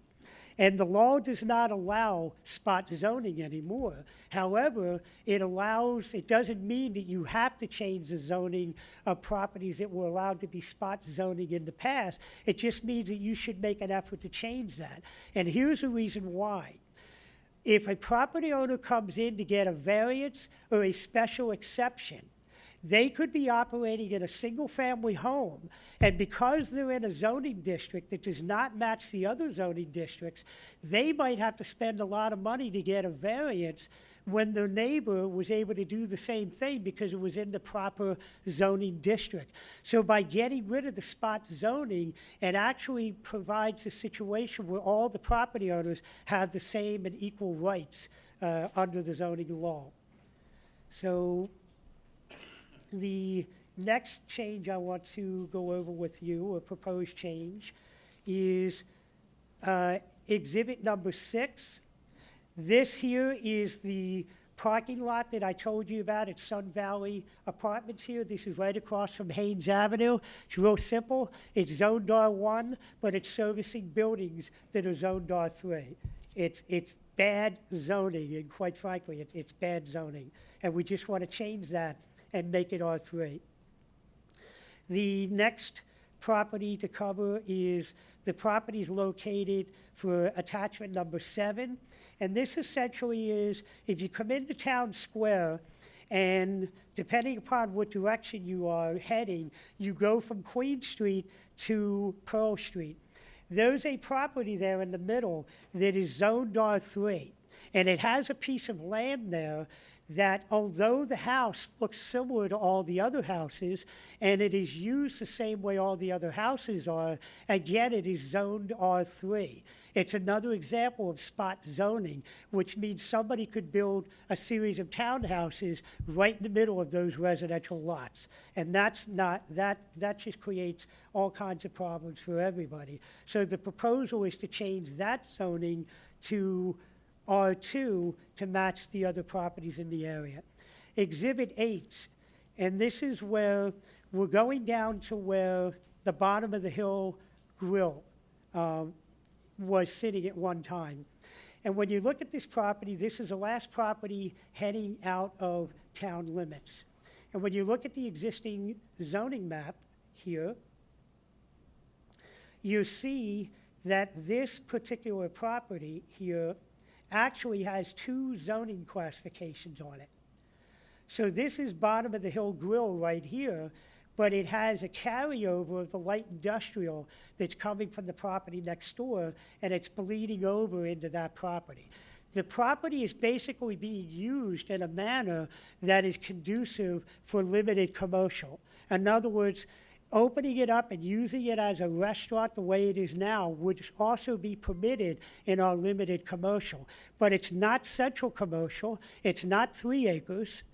And the law does not allow spot zoning anymore. However, it doesn't mean that you have to change the zoning of properties that were allowed to be spot zoning in the past. It just means that you should make an effort to change that. And here's the reason why. If a property owner comes in to get a variance or a special exception, they could be operating in a single-family home, and because they're in a zoning district that does not match the other zoning districts, they might have to spend a lot of money to get a variance when their neighbor was able to do the same thing because it was in the proper zoning district. So by getting rid of the spot zoning, it actually provides a situation where all the property owners have the same and equal rights under the zoning law. So the next change I want to go over with you, a proposed change, is exhibit number 6. This here is the parking lot that I told you about at Sun Valley Apartments here. This is right across from Haynes Avenue. It's real simple. It's zoned R1, but it's servicing buildings that are zoned R3. It's bad zoning, and quite frankly, it's bad zoning. And we just want to change that and make it R3. The next property to cover is the properties located for attachment number 7. And this essentially is, if you come into Town Square, and depending upon what direction you are heading, you go from Queen Street to Pearl Street. there's a property there in the middle that is zoned R3. And it has a piece of land there that, although the house looks similar to all the other houses, and it is used the same way all the other houses are, again, it is zoned R3. It's another example of spot zoning, which means somebody could build a series of townhouses right in the middle of those residential lots. And that just creates all kinds of problems for everybody. So the proposal is to change that zoning to R2 to match the other properties in the area. Exhibit 8, and this is where we're going down to where the bottom of the hill grill was sitting at one time. And when you look at this property, this is the last property heading out of town limits. And when you look at the existing zoning map here, you see that this particular property here actually has 2 zoning classifications on it. So this is bottom of the hill grill right here, but it has a carryover of the light industrial that's coming from the property next door, and it's bleeding over into that property. The property is basically being used in a manner that is conducive for limited commercial. In other words, opening it up and using it as a restaurant the way it is now would also be permitted in our limited commercial. But it's not central commercial, it's not 3 acres,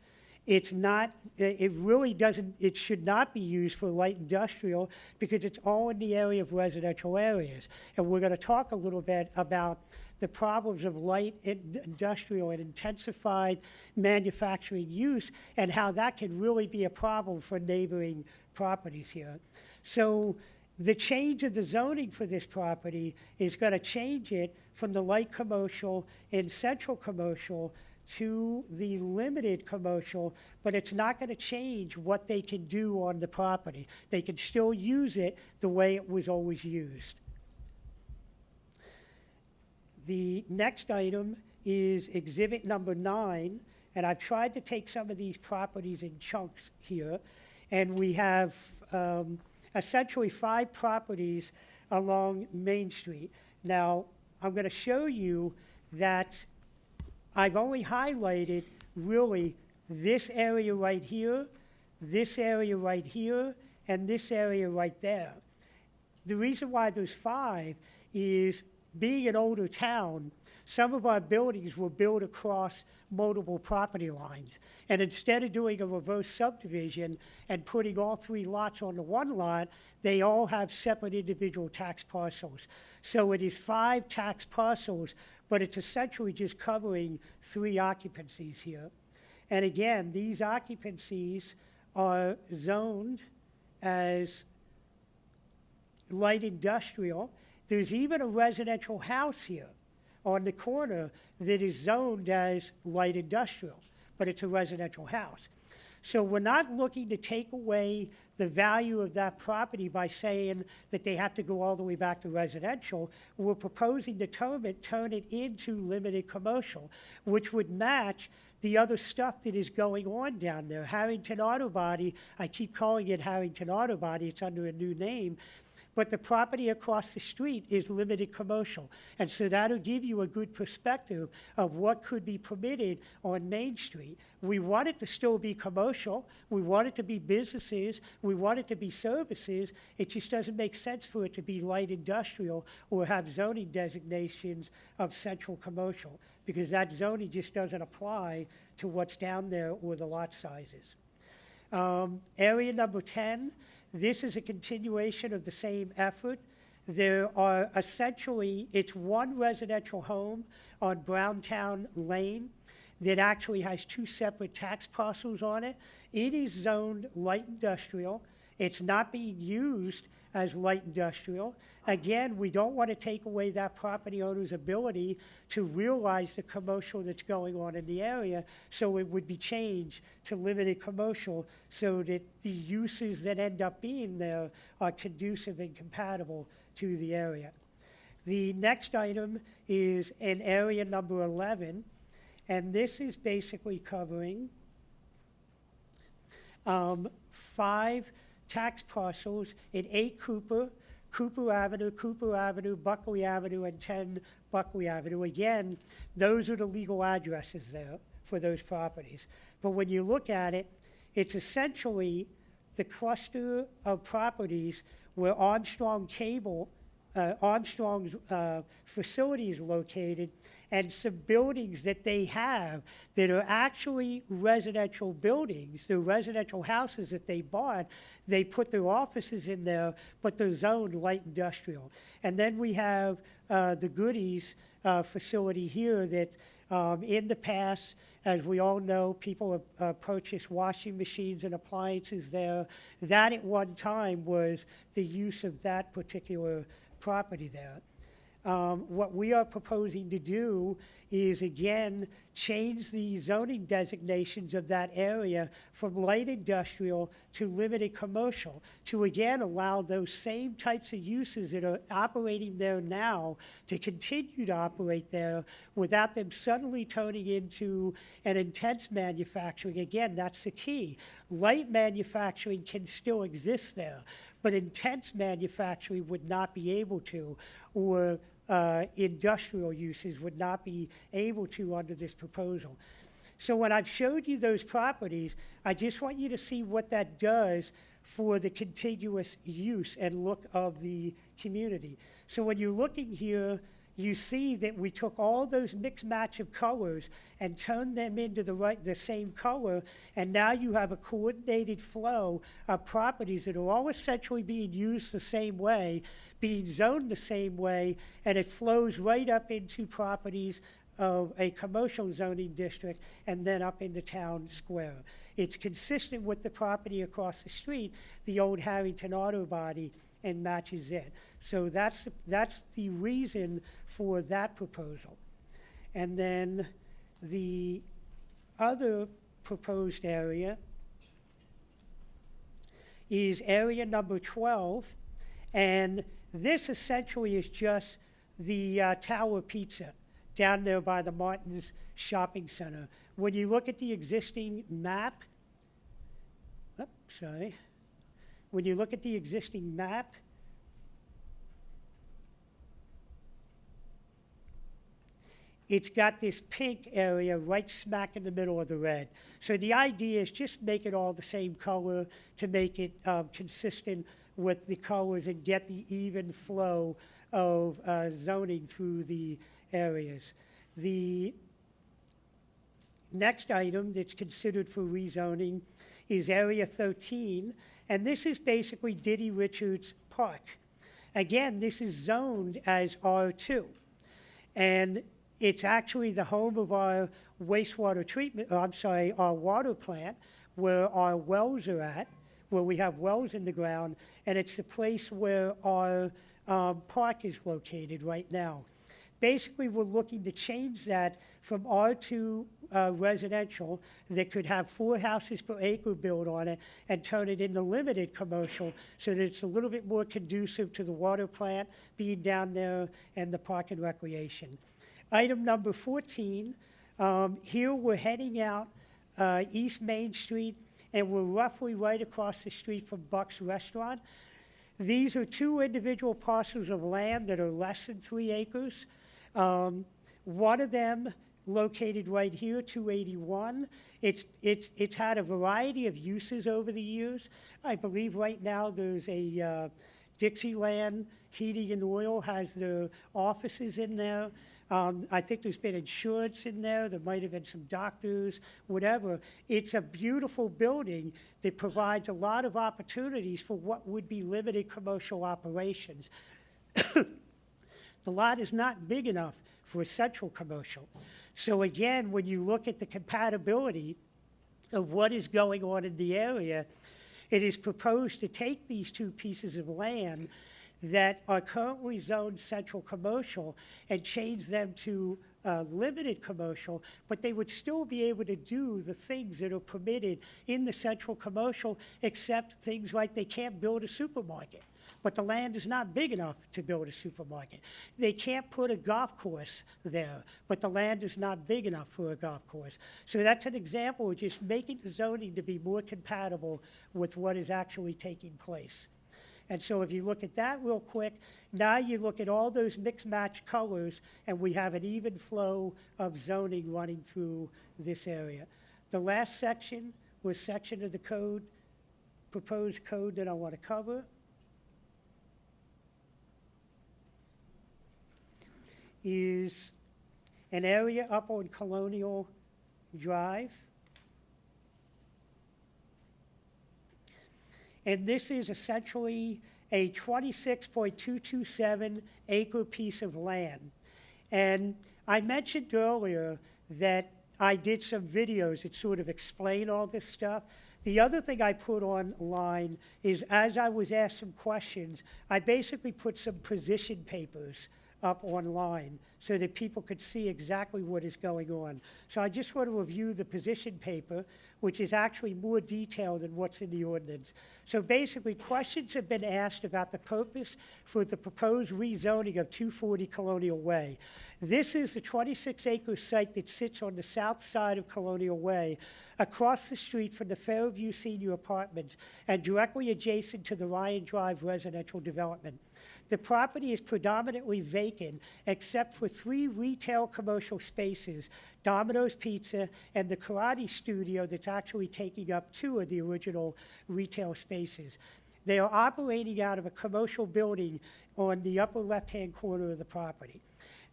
it's not, it really doesn't, it should not be used for light industrial because it's all in the area of residential areas. And we're gonna talk a little bit about the problems of light industrial and intensified manufacturing use and how that can really be a problem for neighboring properties here. So the change of the zoning for this property is going to change it from the light commercial and central commercial to the limited commercial, but it's not going to change what they can do on the property. They can still use it the way it was always used. The next item is exhibit number 9, and I've tried to take some of these properties in chunks here, and we have essentially 5 properties along Main Street. Now, I'm going to show you that I've only highlighted really this area right here, this area right here, and this area right there. The reason why there's 5 is being an older town, some of our buildings were built across multiple property lines. And instead of doing a reverse subdivision and putting all 3 lots onto one lot, they all have separate individual tax parcels. So it is 5 tax parcels, but it's essentially just covering 3 occupancies here. And again, these occupancies are zoned as light industrial. There's even a residential house here on the corner that is zoned as light industrial, but it's a residential house. So we're not looking to take away the value of that property by saying that they have to go all the way back to residential. We're proposing to turn it into limited commercial, which would match the other stuff that is going on down there. Harrington Auto Body, I keep calling it Harrington Auto Body, it's under a new name, but the property across the street is limited commercial. And so that'll give you a good perspective of what could be permitted on Main Street. We want it to still be commercial. We want it to be businesses. We want it to be services. It just doesn't make sense for it to be light industrial or have zoning designations of central commercial, because that zoning just doesn't apply to what's down there or the lot sizes. Area number 10, this is a continuation of the same effort. There are essentially, it's 1 residential home on Browntown Lane that actually has 2 separate tax parcels on it. It is zoned light industrial. It's not being used as light industrial. Again, we don't want to take away that property owner's ability to realize the commercial that's going on in the area, so it would be changed to limited commercial so that the uses that end up being there are conducive and compatible to the area. The next item is in area number 11, and this is basically covering 5 tax parcels in 8 Cooper, Cooper Avenue, Buckley Avenue, and 10 Buckley Avenue. Again, those are the legal addresses there for those properties. But when you look at it, it's essentially the cluster of properties where Armstrong's facility is located, and some buildings that they have that are actually residential buildings, they're residential houses that they bought. They put their offices in there, but they're zoned light industrial. And then we have the Goodies facility here that in the past, as we all know, people have purchased washing machines and appliances there. That at one time was the use of that particular property there. What we are proposing to do is, again, change the zoning designations of that area from light industrial to limited commercial, to again allow those same types of uses that are operating there now to continue to operate there without them suddenly turning into an intense manufacturing. Again, that's the key. Light manufacturing can still exist there, but intense manufacturing would not be able to, or industrial uses would not be able to under this proposal. So when I've showed you those properties, I just want you to see what that does for the contiguous use and look of the community. So when you're looking here, you see that we took all those mixed match of colors and turned them into the same color, and now you have a coordinated flow of properties that are all essentially being used the same way, being zoned the same way, and it flows right up into properties of a commercial zoning district and then up into town square. It's consistent with the property across the street, the old Harrington Auto Body, and matches it. So that's the reason for that proposal. And then the other proposed area is area number 12, and this essentially is just the Tower Pizza down there by the Martin's Shopping Center. When you look at the existing map, when you look at the existing map, it's got this pink area right smack in the middle of the red. So the idea is just make it all the same color to make it consistent with the colors and get the even flow of zoning through the areas. The next item that's considered for rezoning is Area 13, and this is basically Diddy Richards Park. Again, this is zoned as R2, and it's actually the home of our wastewater treatment, our water plant, where our wells are at, where we have wells in the ground, and it's the place where our park is located right now. Basically, we're looking to change that from R2 residential that could have 4 houses per acre built on it and turn it into limited commercial so that it's a little bit more conducive to the water plant being down there and the park and recreation. Item number 14, here we're heading out East Main Street, and we're roughly right across the street from Buck's Restaurant. These are 2 individual parcels of land that are less than 3 acres. One of them located right here, 281. It's had a variety of uses over the years. I believe right now there's a Dixieland Heating and Oil has their offices in there. I think there's been insurance in there. There might have been some doctors, whatever. It's a beautiful building that provides a lot of opportunities for what would be limited commercial operations. The lot is not big enough for a central commercial. So again, when you look at the compatibility of what is going on in the area, it is proposed to take these 2 pieces of land that are currently zoned central commercial and change them to limited commercial, but they would still be able to do the things that are permitted in the central commercial, except things like they can't build a supermarket. But the land is not big enough to build a supermarket. They can't put a golf course there, but the land is not big enough for a golf course. So that's an example of just making the zoning to be more compatible with what is actually taking place. And so if you look at that real quick, now you look at all those mixed-match colors, and we have an even flow of zoning running through this area. The last section was section of the code, proposed code that I want to cover. Is an area up on Colonial Drive. And this is essentially a 26.227 acre piece of land. And I mentioned earlier that I did some videos that sort of explain all this stuff. The other thing I put online is, as I was asked some questions, I basically put some position papers up online so that people could see exactly what is going on. So I just want to review the position paper, which is actually more detailed than what's in the ordinance. So basically, questions have been asked about the purpose for the proposed rezoning of 240 Colonial Way. This is the 26-acre site that sits on the south side of Colonial Way, across the street from the Fairview Senior Apartments and directly adjacent to the Ryan Drive residential development. The property is predominantly vacant except for 3 retail commercial spaces, Domino's Pizza and the karate studio that's actually taking up 2 of the original retail spaces. They are operating out of a commercial building on the upper left-hand corner of the property.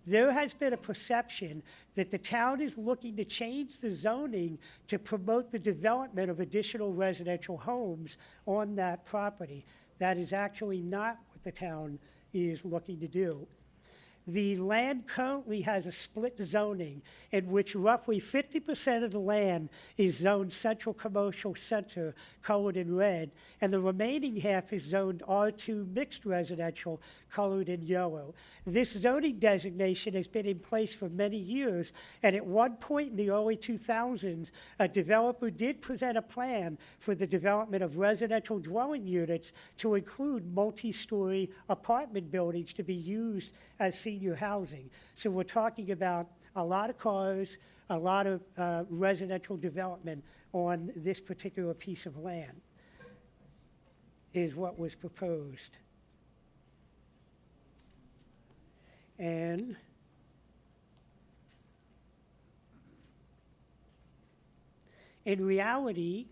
There has been a perception that the town is looking to change the zoning to promote the development of additional residential homes on that property. That is actually not what the town is looking to do. The land currently has a split zoning in which roughly 50% of the land is zoned Central Commercial Center, colored in red, and the remaining half is zoned R2 Mixed Residential, colored in yellow. This zoning designation has been in place for many years, and at one point in the early 2000s, a developer did present a plan for the development of residential dwelling units to include multi-story apartment buildings to be used as senior housing. So we're talking about a lot of cars, a lot of residential development on this particular piece of land is what was proposed. And in reality,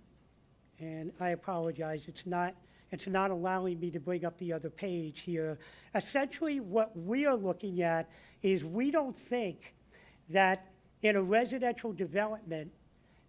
and I apologize, it's not allowing me to bring up the other page here. Essentially, what we are looking at is we don't think that in a residential development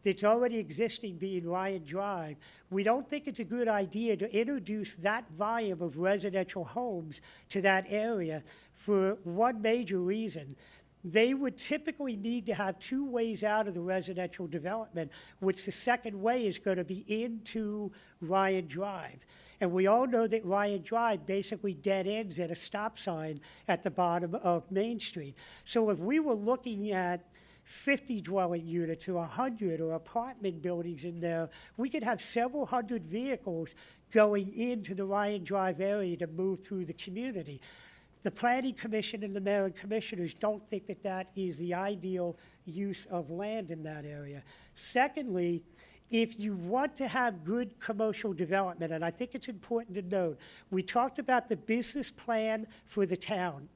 that's already existing, being Ryan Drive, we don't think it's a good idea to introduce that volume of residential homes to that area for one major reason. They would typically need to have 2 ways out of the residential development, which the second way is going to be into Ryan Drive. And we all know that Ryan Drive basically dead ends at a stop sign at the bottom of Main Street. So if we were looking at 50 dwelling units or 100 or apartment buildings in there, we could have several hundred vehicles going into the Ryan Drive area to move through the community. The Planning Commission and the Mayor and Commissioners don't think that that is the ideal use of land in that area. Secondly, if you want to have good commercial development, and I think it's important to note, we talked about the business plan for the town.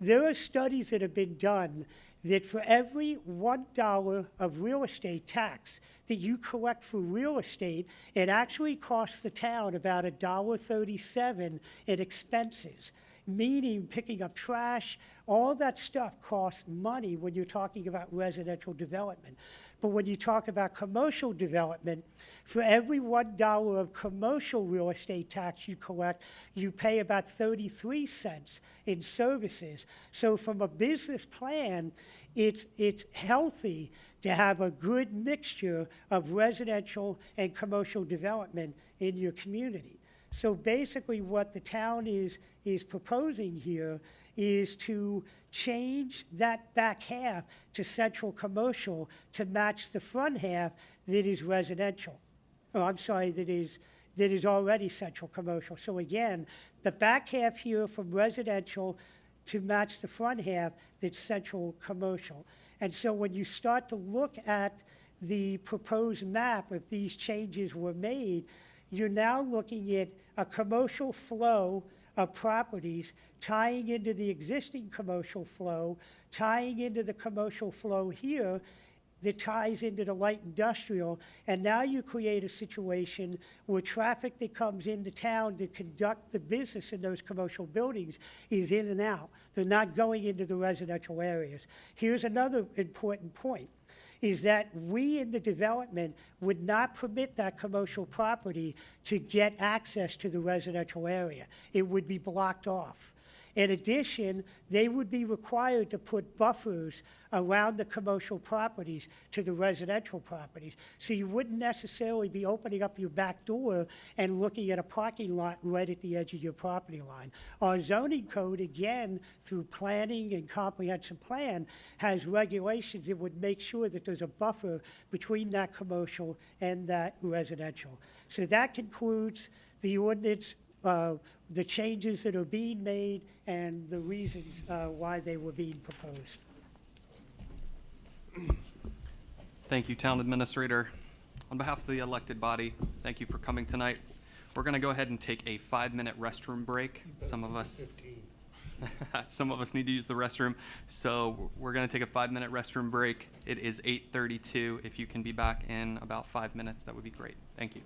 There are studies that have been done that for every $1 of real estate tax that you collect for real estate, it actually costs the town about $1.37 in expenses. Meaning picking up trash, all that stuff costs money when you're talking about residential development. But when you talk about commercial development, for every $1 of commercial real estate tax you collect, you pay about 33 cents in services. So from a business plan, it's healthy to have a good mixture of residential and commercial development in your community. So basically what the town is proposing here is to change that back half to central commercial to match the front half that is residential. Oh, I'm sorry, that is already central commercial. So again, the back half here from residential to match the front half that's central commercial. And so when you start to look at the proposed map, if these changes were made, you're now looking at a commercial flow of properties tying into the existing commercial flow, tying into the commercial flow here that ties into the light industrial, and now you create a situation where traffic that comes into town to conduct the business in those commercial buildings is in and out. They're not going into the residential areas. Here's another important point, is that we in the development would not permit that commercial property to get access to the residential area. It would be blocked off. In addition, they would be required to put buffers around the commercial properties to the residential properties. So you wouldn't necessarily be opening up your back door and looking at a parking lot right at the edge of your property line. Our zoning code, again, through planning and comprehensive plan, has regulations that would make sure that there's a buffer between that commercial and that residential. So that concludes the ordinance, the changes that are being made and the reasons why they were being proposed. Thank you, Town Administrator. On behalf of the elected body, thank you for coming tonight. We're going to go ahead and take a 5-minute restroom break. Some of us need to use the restroom, so we're going to take a 5-minute restroom break. It is 8:32. If you can be back in about 5 minutes, that would be great. Thank you.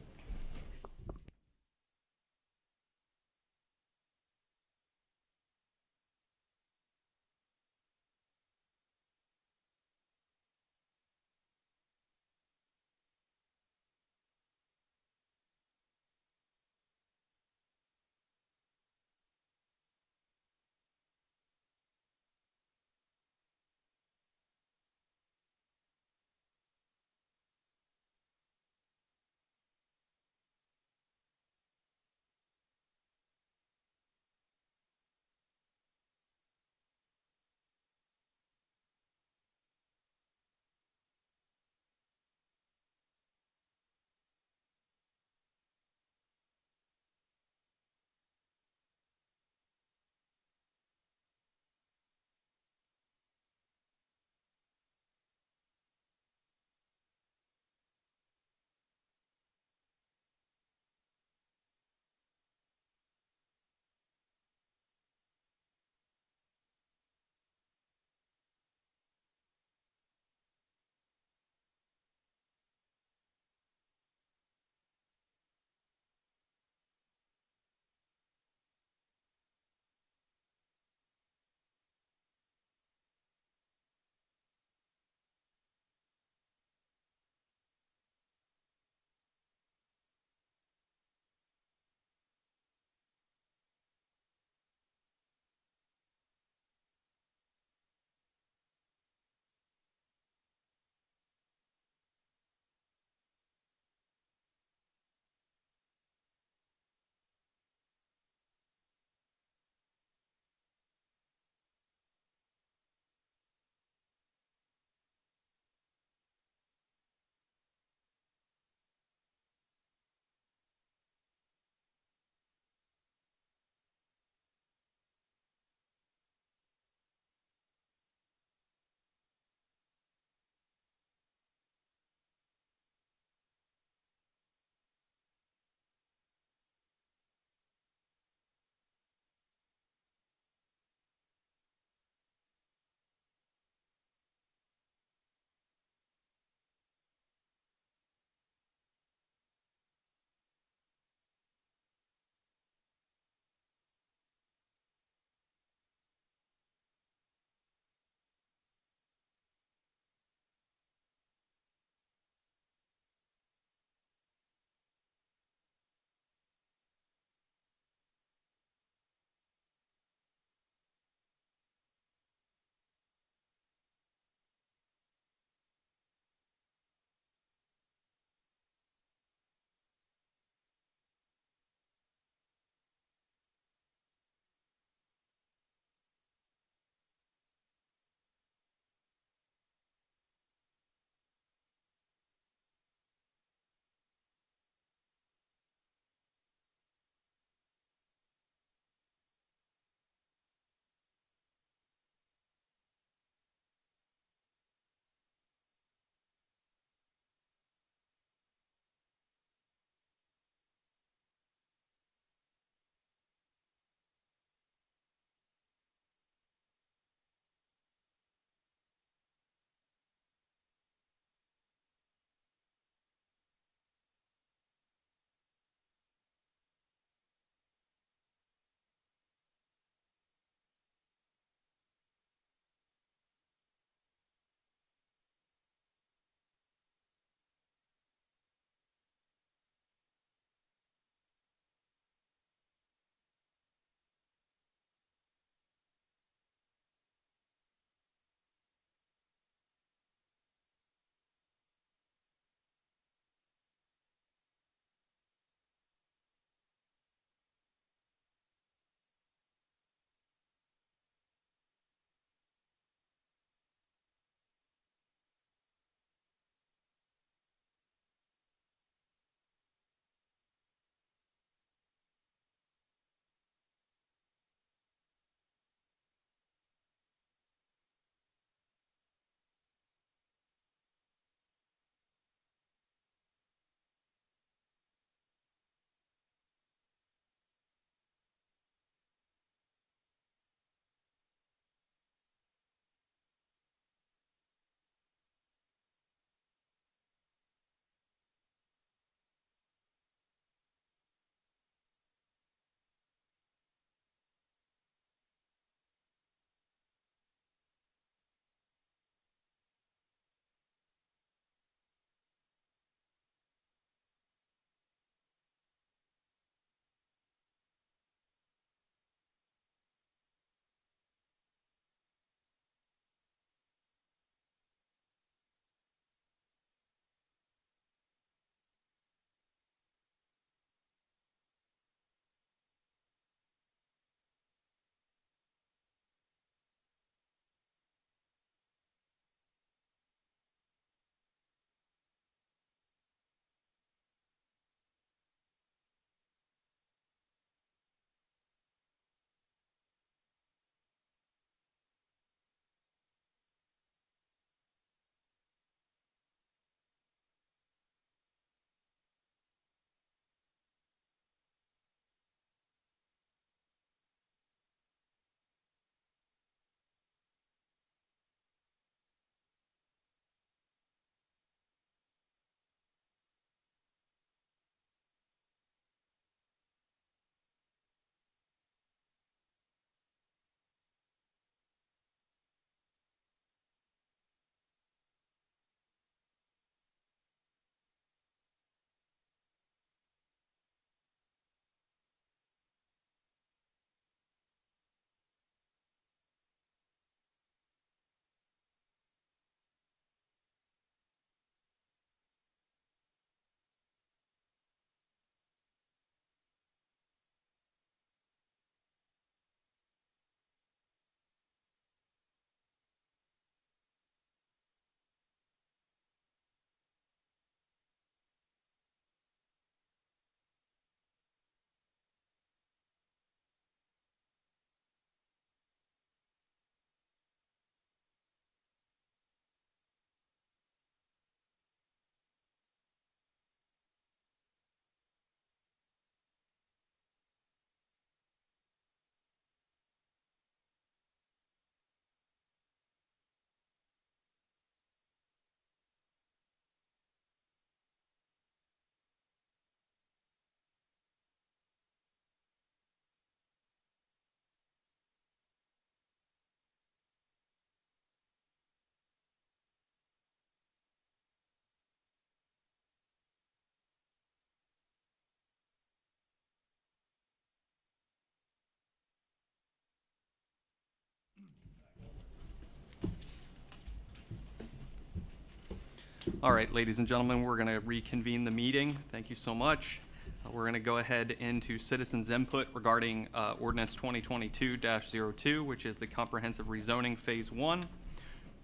All right, ladies and gentlemen, we're going to reconvene the meeting. Thank you so much. We're going to go ahead into citizens' input regarding ordinance 2022-02, which is the comprehensive rezoning phase 1.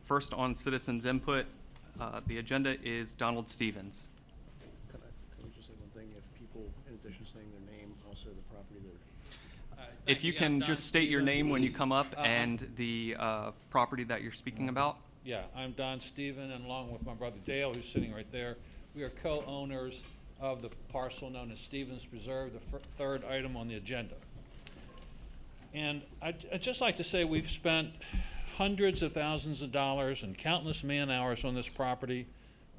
First on citizens' input, the agenda is Donald Stevens. Can we just say one thing? If people, in addition to saying their name, also the property they're... If you can just state your name when you come up and the property that you're speaking about. Yeah, I'm Don Stephen, and along with my brother Dale, who's sitting right there, we are co-owners of the parcel known as Stevens Preserve, the third item on the agenda. And I'd just like to say we've spent hundreds of thousands of dollars and countless man-hours on this property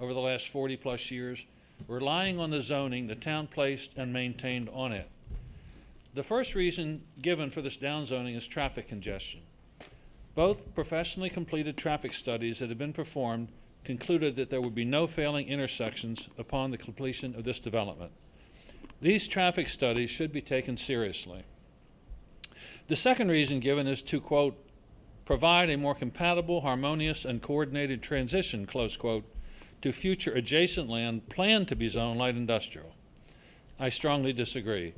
over the last 40-plus years, relying on the zoning the town placed and maintained on it. The first reason given for this downzoning is traffic congestion. Both professionally completed traffic studies that have been performed concluded that there would be no failing intersections upon the completion of this development. These traffic studies should be taken seriously. The second reason given is to, quote, provide a more compatible, harmonious, and coordinated transition, close quote, to future adjacent land planned to be zoned light industrial. I strongly disagree.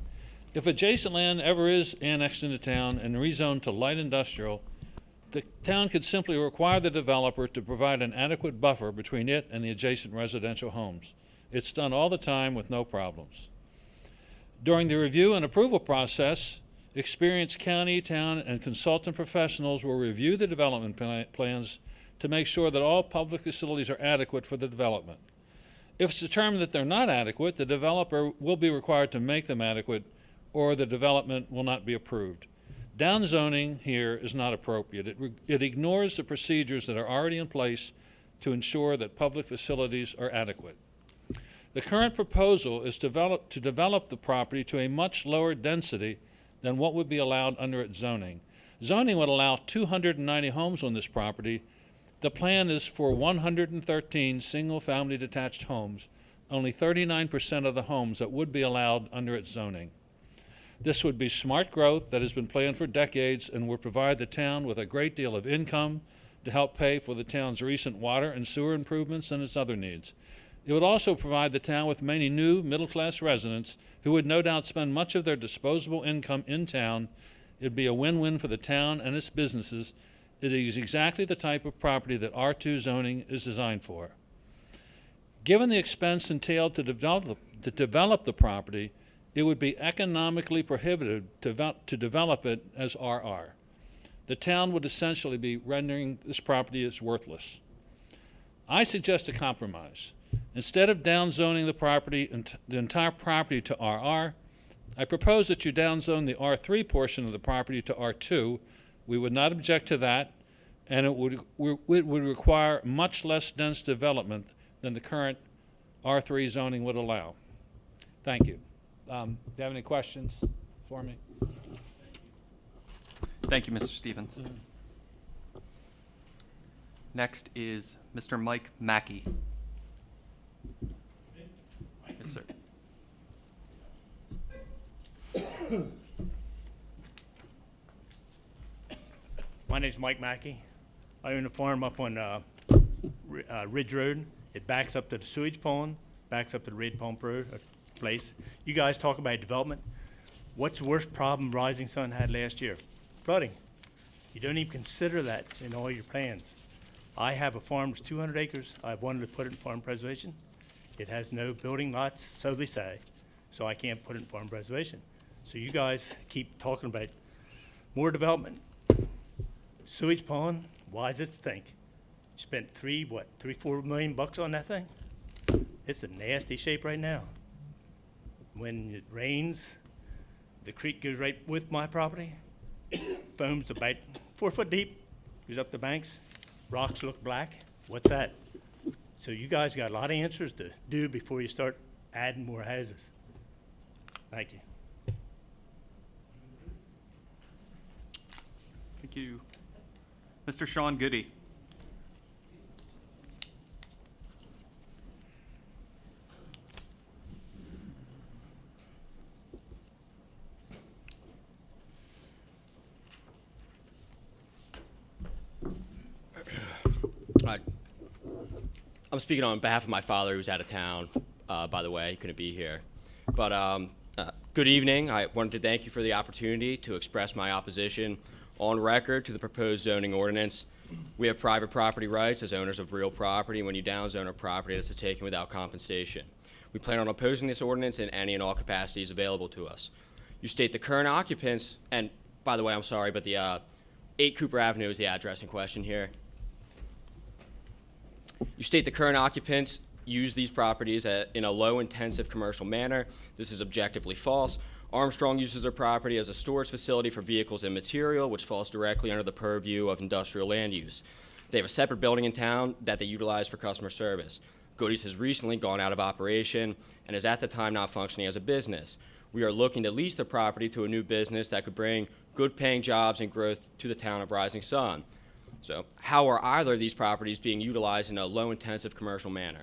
If adjacent land ever is annexed into town and rezoned to light industrial, the town could simply require the developer to provide an adequate buffer between it and the adjacent residential homes. It's done all the time with no problems. During the review and approval process, experienced county, town, and consultant professionals will review the development plans to make sure that all public facilities are adequate for the development. If it's determined that they're not adequate, the developer will be required to make them adequate, or the development will not be approved. Downzoning here is not appropriate. It ignores the procedures that are already in place to ensure that public facilities are adequate. The current proposal is to develop the property to a much lower density than what would be allowed under its zoning. Zoning would allow 290 homes on this property. The plan is for 113 single-family detached homes, only 39% of the homes that would be allowed under its zoning. This would be smart growth that has been planned for decades and would provide the town with a great deal of income to help pay for the town's recent water and sewer improvements and its other needs. It would also provide the town with many new middle-class residents who would no doubt spend much of their disposable income in town. It would be a win-win for the town and its businesses. It is exactly the type of property that R2 zoning is designed for. Given the expense entailed to develop the property, it would be economically prohibitive to develop it as RR. The town would essentially be rendering this property as worthless. I suggest a compromise. Instead of downzoning the entire property to RR, I propose that you downzone the R3 portion of the property to R2. We would not object to that, and it would require much less dense development than the current R3 zoning would allow. Thank you. Do you have any questions for me? Thank you, Mr. Stevens. Next is Mr. Mike Mackey. Yes, sir. My name's Mike Mackey. I own a farm up on Ridge Road. It backs up to the sewage pond, backs up to the Red Pump Road place. You guys talk about development. What's the worst problem Rising Sun had last year? Flooding. You don't even consider that in all your plans. I have a farm that's 200 acres. I wanted to put it in farm preservation. It has no building lots, so they say, so I can't put it in farm preservation. So you guys keep talking about more development. Sewage pond, why does it stink? You spent $4 million on that thing? It's in nasty shape right now. When it rains, the creek goes right with my property. Foam's about 4 foot deep, goes up the banks. Rocks look black. What's that? So you guys got a lot of answers to do before you start adding more houses. Thank you. Thank you. Mr. Sean Goody. I'm speaking on behalf of my father, who's out of town, by the way. He couldn't be here. But good evening. I wanted to thank you for the opportunity to express my opposition on record to the proposed zoning ordinance. We have private property rights as owners of real property. When you downzone a property, that's taken without compensation. We plan on opposing this ordinance in any and all capacities available to us. You state the current occupants, and by the way, I'm sorry, but the 8 Cooper Avenue is the address in question here. You state the current occupants use these properties in a low-intensive commercial manner. This is objectively false. Armstrong uses their property as a storage facility for vehicles and material, which falls directly under the purview of industrial land use. They have a separate building in town that they utilize for customer service. Goody's has recently gone out of operation and is at the time not functioning as a business. We are looking to lease the property to a new business that could bring good-paying jobs and growth to the town of Rising Sun. So how are either of these properties being utilized in a low-intensive commercial manner?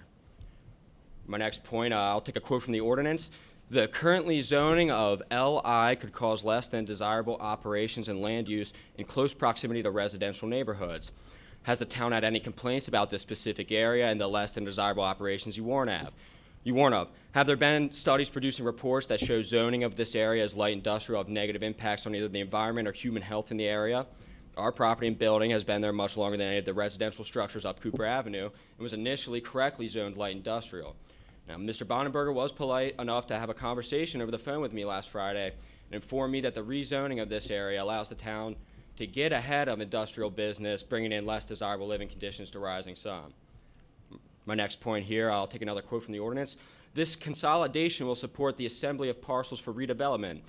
My next point, I'll take a quote from the ordinance. The currently zoning of LI could cause less than desirable operations and land use in close proximity to residential neighborhoods. Has the town had any complaints about this specific area and the less than desirable operations you warn of? Have there been studies producing reports that show zoning of this area as light industrial have negative impacts on either the environment or human health in the area? Our property and building has been there much longer than any of the residential structures up Cooper Avenue and was initially correctly zoned light industrial. Now, Mr. Bonenberger was polite enough to have a conversation over the phone with me last Friday and informed me that the rezoning of this area allows the town to get ahead of industrial business, bringing in less desirable living conditions to Rising Sun. My next point here, I'll take another quote from the ordinance. This consolidation will support the assembly of parcels for redevelopment.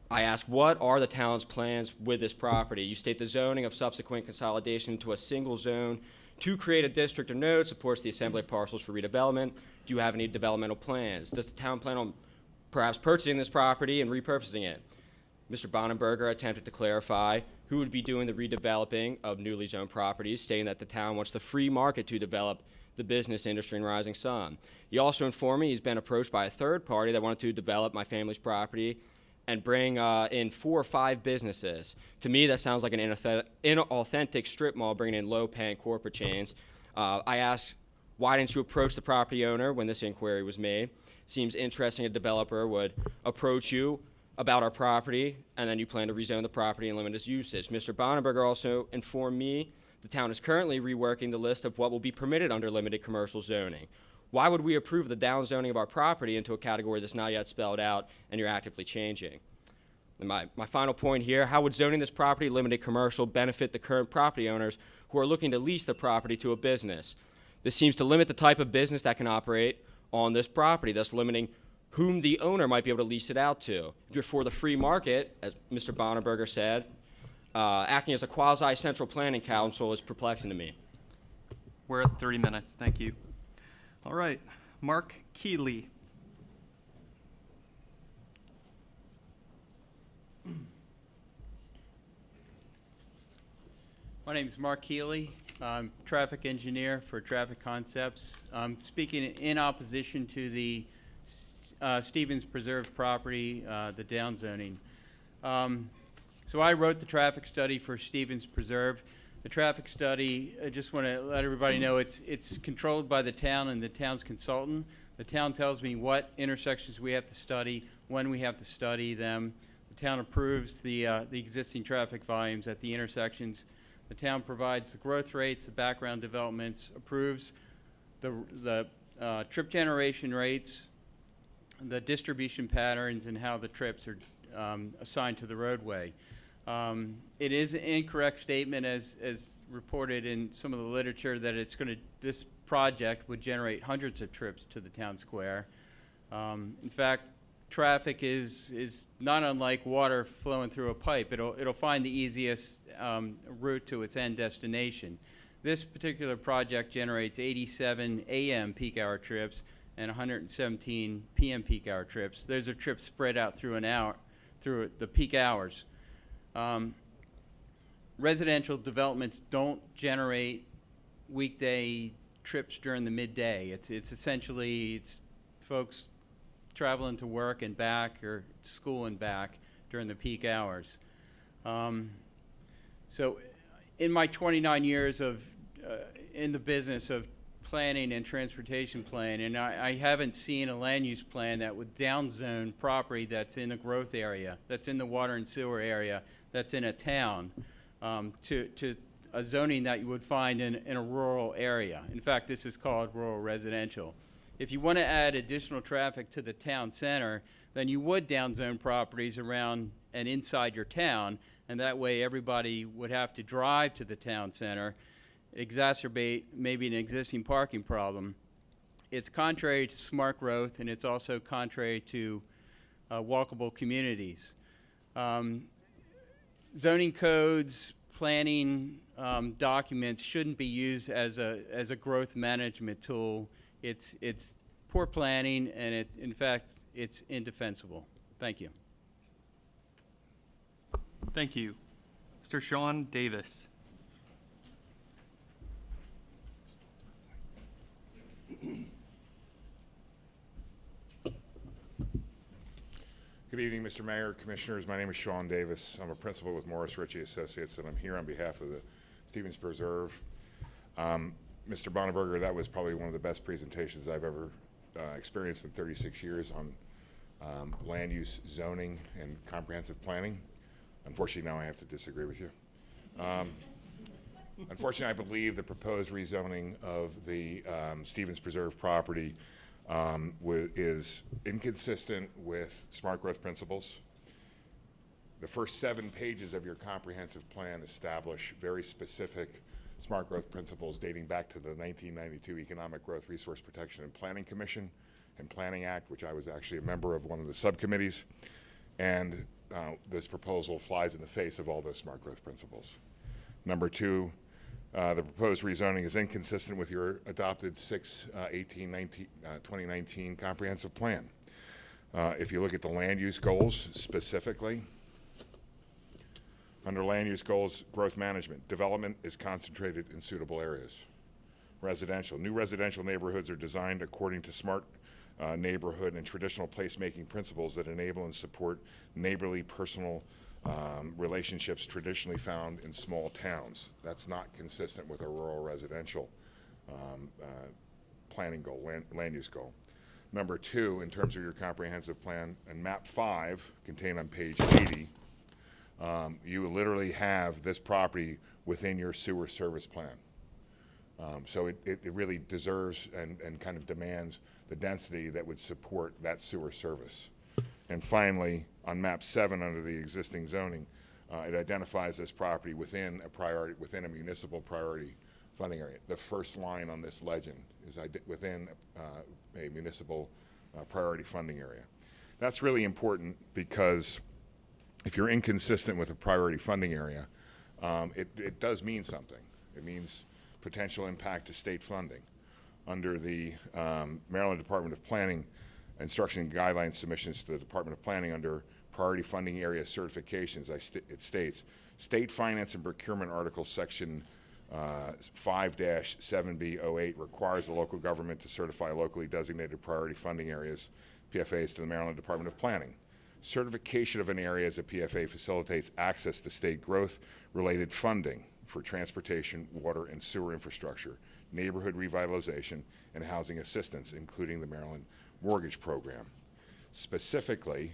I ask, what are the town's plans with this property? You state the zoning of subsequent consolidation to a single zone to create a district of note supports the assembly of parcels for redevelopment. Do you have any developmental plans? Does the town plan on perhaps purchasing this property and repurposing it? Mr. Bonenberger attempted to clarify who would be doing the redeveloping of newly zoned properties, stating that the town wants the free market to develop the business industry in Rising Sun. He also informed me he's been approached by a third party that wanted to develop my family's property and bring in 4 or 5 businesses. To me, that sounds like an inauthentic strip mall bringing in low-paying corporate chains. I asked, why didn't you approach the property owner when this inquiry was made? Seems interesting a developer would approach you about our property, and then you plan to rezone the property and limit its usage. Mr. Bonenberger also informed me the town is currently reworking the list of what will be permitted under limited commercial zoning. Why would we approve the downzoning of our property into a category that's not yet spelled out and you're actively changing? And my final point here, how would zoning this property limited commercial benefit the current property owners who are looking to lease the property to a business? This seems to limit the type of business that can operate on this property, thus limiting whom the owner might be able to lease it out to. If you're for the free market, as Mr. Bonenberger said, acting as a quasi-central planning council is perplexing to me. We're at 30 minutes. Thank you. All right. Mark Keeley. My name is Mark Keeley. I'm traffic engineer for Traffic Concepts. I'm speaking in opposition to the Stevens Preserve property, the downzoning. So I wrote the traffic study for Stevens Preserve. The traffic study, I just want to let everybody know it's controlled by the town and the town's consultant. The town tells me what intersections we have to study, when we have to study them. The town approves the existing traffic volumes at the intersections. The town provides the growth rates, the background developments, approves the trip generation rates, the distribution patterns, and how the trips are assigned to the roadway. It is an incorrect statement, as reported in some of the literature, that this project would generate hundreds of trips to the town square. In fact, traffic is not unlike water flowing through a pipe. It'll find the easiest route to its end destination. This particular project generates 87 a.m. peak hour trips and 117 p.m. peak hour trips. Those are trips spread out through through the peak hours. Residential developments don't generate weekday trips during the midday. It's essentially folks traveling to work and back, or school and back during the peak hours. So in my 29 years of in the business of planning and transportation plan, and I haven't seen a land use plan that would downzone property that's in a growth area, that's in the water and sewer area, that's in a town, to a zoning that you would find in a rural area. In fact, this is called rural residential. If you want to add additional traffic to the town center, then you would downzone properties around and inside your town, and that way everybody would have to drive to the town center, exacerbate maybe an existing parking problem. It's contrary to smart growth, and it's also contrary to walkable communities. Zoning codes, planning documents shouldn't be used as a growth management tool. It's poor planning, and in fact, it's indefensible. Thank you. Thank you. Mr. Sean Davis. Good evening, Mr. Mayor, Commissioners. My name is Sean Davis. I'm a principal with Morris Ritchie Associates, and I'm here on behalf of the Stevens Preserve. Mr. Bonneberger, that was probably one of the best presentations I've ever experienced in 36 years on land use, zoning, and comprehensive planning. Unfortunately, now I have to disagree with you. Unfortunately, I believe the proposed rezoning of the Stevens Preserve property is inconsistent with smart growth principles. The first 7 pages of your comprehensive plan establish very specific smart growth principles dating back to the 1992 Economic Growth Resource Protection and Planning Commission and Planning Act, which I was actually a member of one of the subcommittees. And this proposal flies in the face of all those smart growth principles. Number 2, the proposed rezoning is inconsistent with your adopted 2019 comprehensive plan. If you look at the land use goals specifically, under land use goals, growth management, development is concentrated in suitable areas. Residential, new residential neighborhoods are designed according to smart neighborhood and traditional placemaking principles that enable and support neighborly personal relationships traditionally found in small towns. That's not consistent with a rural residential planning goal, land use goal. Number 2, in terms of your comprehensive plan, and map 5, contained on page 80, you literally have this property within your sewer service plan. So it really deserves and kind of demands the density that would support that sewer service. And finally, on map 7 under the existing zoning, it identifies this property within a municipal priority funding area. The first line on this legend is within a municipal priority funding area. That's really important because if you're inconsistent with a priority funding area, it does mean something. It means potential impact to state funding. Under the Maryland Department of Planning instruction and guidelines submissions to the Department of Planning under priority funding area certifications, it states, State Finance and Procurement Article Section 5-7B08 requires the local government to certify locally designated priority funding areas, PFAs, to the Maryland Department of Planning. Certification of an area as a PFA facilitates access to state growth-related funding for transportation, water, and sewer infrastructure, neighborhood revitalization, and housing assistance, including the Maryland Mortgage Program. Specifically,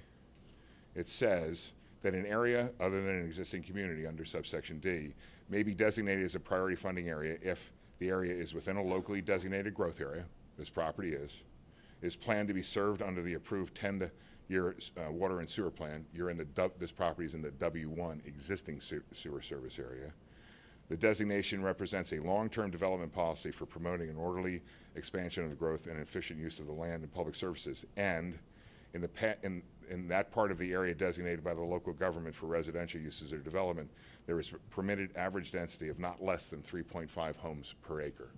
it says that an area other than an existing community under subsection D may be designated as a priority funding area if the area is within a locally designated growth area, this property is planned to be served under the approved 10-year water and sewer plan. This property is in the W1 existing sewer service area. The designation represents a long-term development policy for promoting an orderly expansion of the growth and efficient use of the land and public services. And in that part of the area designated by the local government for residential uses or development, there is permitted average density of not less than 3.5 homes per acre.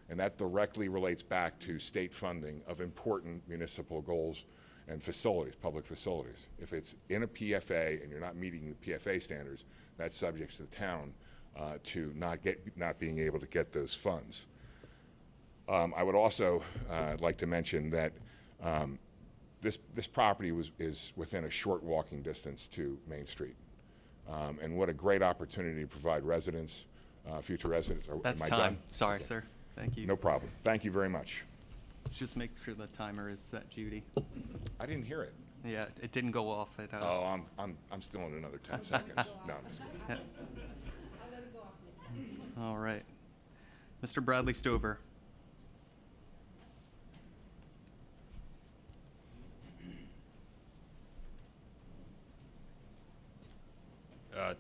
And that directly relates back to state funding of important municipal goals and facilities, public facilities. If it's in a PFA and you're not meeting the PFA standards, that's subject to the town to not being able to get those funds. I would also like to mention that this property is within a short walking distance to Main Street. And what a great opportunity to provide residents, future residents. That's time. Sorry, sir. Thank you. No problem. Thank you very much. Let's just make sure the timer is set, Judy. I didn't hear it. Yeah, it didn't go off. Oh, I'm still in another 10 seconds. No, I'm just kidding. All right. Mr. Bradley Stover.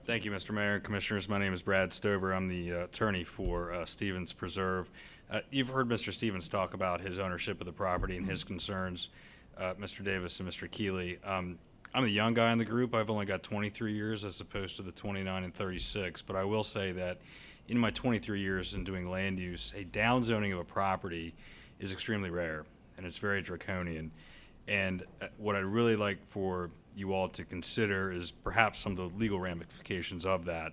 Thank you, Mr. Mayor and Commissioners. My name is Brad Stover. I'm the attorney for Stevens Preserve. You've heard Mr. Stevens talk about his ownership of the property and his concerns, Mr. Davis and Mr. Keeley. I'm the young guy in the group. I've only got 23 years as opposed to the 29 and 36, but I will say that in my 23 years in doing land use, a downzoning of a property is extremely rare, and it's very draconian. And what I'd really like for you all to consider is perhaps some of the legal ramifications of that.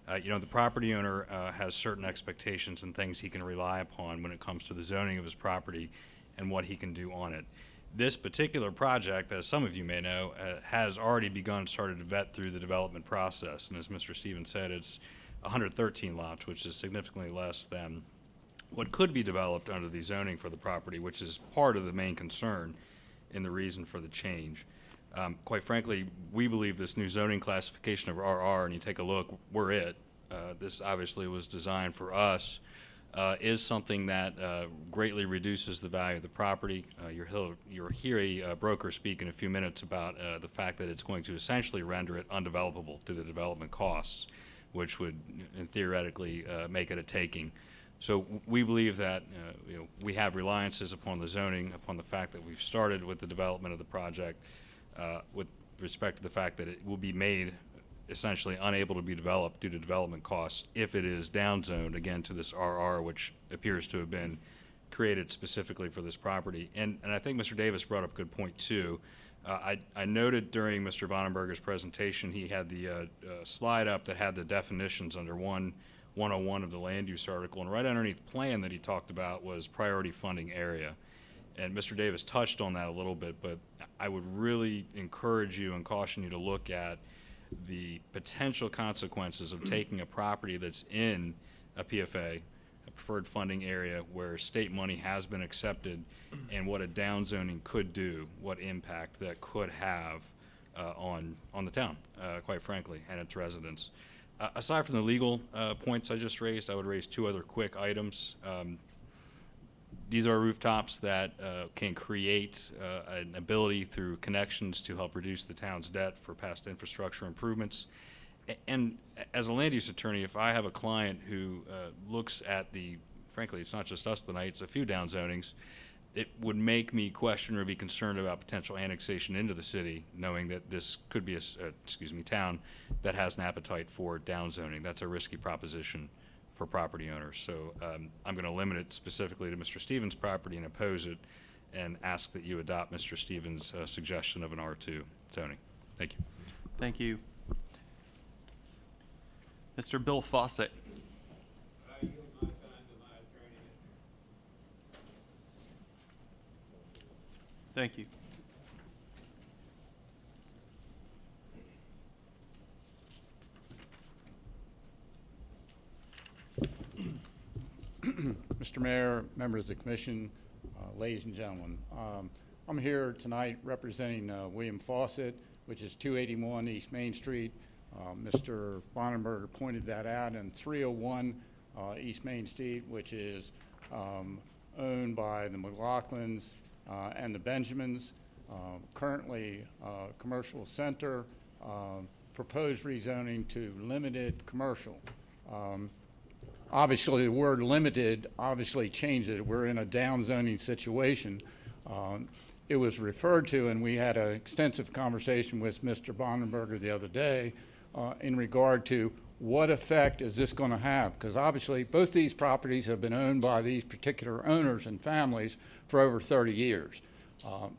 The property owner has certain expectations and things he can rely upon when it comes to the zoning of his property and what he can do on it. This particular project, as some of you may know, has already started to vet through the development process. And as Mr. Stevens said, it's 113 lots, which is significantly less than what could be developed under the zoning for the property, which is part of the main concern in the reason for the change. Quite frankly, we believe this new zoning classification of RR, and you take a look, we're it. This obviously was designed for us, is something that greatly reduces the value of the property. You'll hear a broker speak in a few minutes about the fact that it's going to essentially render it undevelopable through the development costs, which would theoretically make it a taking. So we believe that we have reliances upon the zoning, upon the fact that we've started with the development of the project, with respect to the fact that it will be made essentially unable to be developed due to development costs if it is downzoned again to this RR, which appears to have been created specifically for this property. And I think Mr. Davis brought up a good point too. I noted during Mr. Vonenberger's presentation, he had the slide up that had the definitions under 101 of the land use article, and right underneath the plan that he talked about was priority funding area. And Mr. Davis touched on that a little bit, but I would really encourage you and caution you to look at the potential consequences of taking a property that's in a PFA, a preferred funding area, where state money has been accepted, and what a downzoning could do, what impact that could have on the town, quite frankly, and its residents. Aside from the legal points I just raised, I would raise two other quick items. These are rooftops that can create an ability through connections to help reduce the town's debt for past infrastructure improvements. And as a land use attorney, if I have a client who looks at frankly, it's not just us tonight, it's a few downzonings, it would make me question or be concerned about potential annexation into the city, knowing that this could be a town that has an appetite for downzoning. That's a risky proposition for property owners. So I'm going to limit it specifically to Mr. Stevens' property and oppose it, and ask that you adopt Mr. Stevens' suggestion of an R2 zoning. Thank you. Thank you. Mr. Bill Fawcett. Thank you. Mr. Mayor, members of the commission, ladies and gentlemen. I'm here tonight representing William Fawcett, which is 281 East Main Street. Mr. Vonenberger pointed that out, and 301 East Main Street, which is owned by the McLaughlins and the Benjamins. Currently commercial center, proposed rezoning to limited commercial. Obviously, the word limited obviously changed it. We're in a downzoning situation. It was referred to, and we had an extensive conversation with Mr. Vonenberger the other day in regard to what effect is this going to have? Because obviously, both these properties have been owned by these particular owners and families for over 30 years.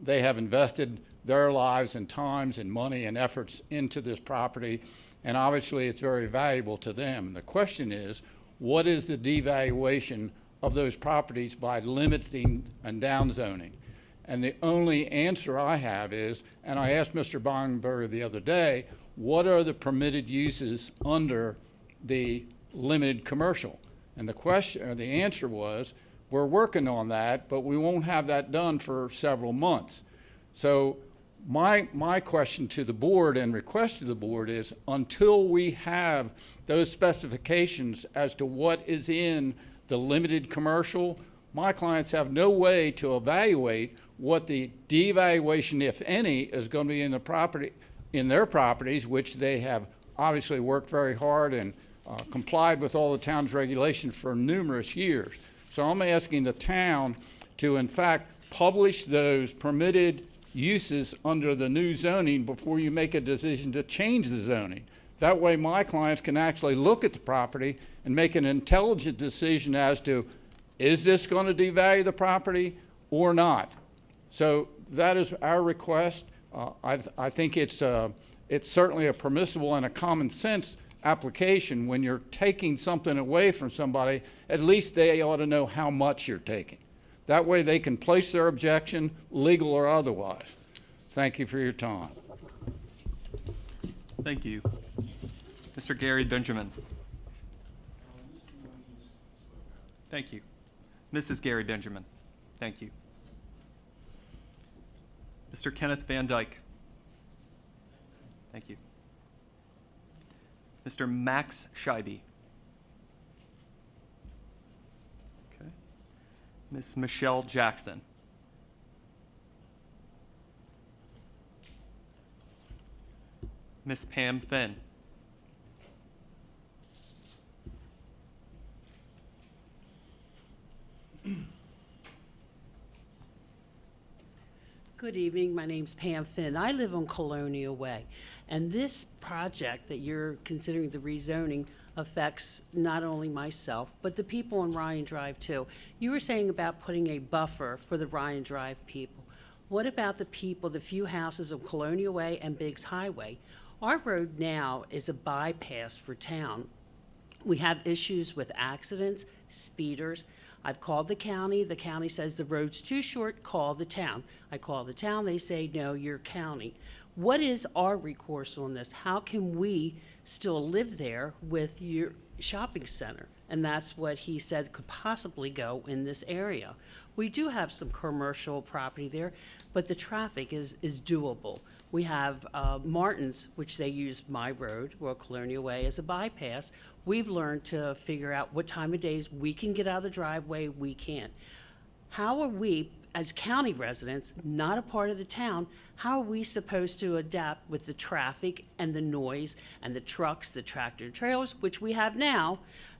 They have invested their lives and times and money and efforts into this property, and obviously, it's very valuable to them. The question is, what is the devaluation of those properties by limiting and downzoning? And the only answer I have is, and I asked Mr. Vonenberger the other day, what are the permitted uses under the limited commercial? And the question, or the answer was, we're working on that, but we won't have that done for several months. So my question to the board and request to the board is, until we have those specifications as to what is in the limited commercial, my clients have no way to evaluate what the devaluation, if any, is going to be in the property, in their properties, which they have obviously worked very hard and complied with all the town's regulations for numerous years. So I'm asking the town to, in fact, publish those permitted uses under the new zoning before you make a decision to change the zoning. That way my clients can actually look at the property and make an intelligent decision as to, is this going to devalue the property or not? So that is our request. I think it's certainly a permissible and a common sense application. When you're taking something away from somebody, at least they ought to know how much you're taking. That way they can place their objection, legal or otherwise. Thank you for your time. Thank you. Mr. Gary Benjamin. Thank you. Mrs. Gary Benjamin. Thank you. Mr. Kenneth Van Dyke. Thank you. Mr. Max Scheibe. Okay. Ms. Michelle Jackson. Ms. Pam Finn. Good evening. My name's Pam Finn. I live on Colonial Way. And this project that you're considering the rezoning affects not only myself, but the people on Ryan Drive too. You were saying about putting a buffer for the Ryan Drive people. What about the people, the few houses on Colonial Way and Biggs Highway? Our road now is a bypass for town. We have issues with accidents, speeders. I've called the county says the road's too short, call the town. I call the town, they say, no, you're county. What is our recourse on this? How can we still live there with your shopping center? And that's what he said could possibly go in this area. We do have some commercial property there, but the traffic is doable. We have Martin's, which they use my road, Royal Colonial Way, as a bypass. We've learned to figure out what time of days we can get out of the driveway, we can't. How are we, as county residents, not a part of the town, how are we supposed to adapt with the traffic and the noise and the trucks, the tractor trailers, which we have now,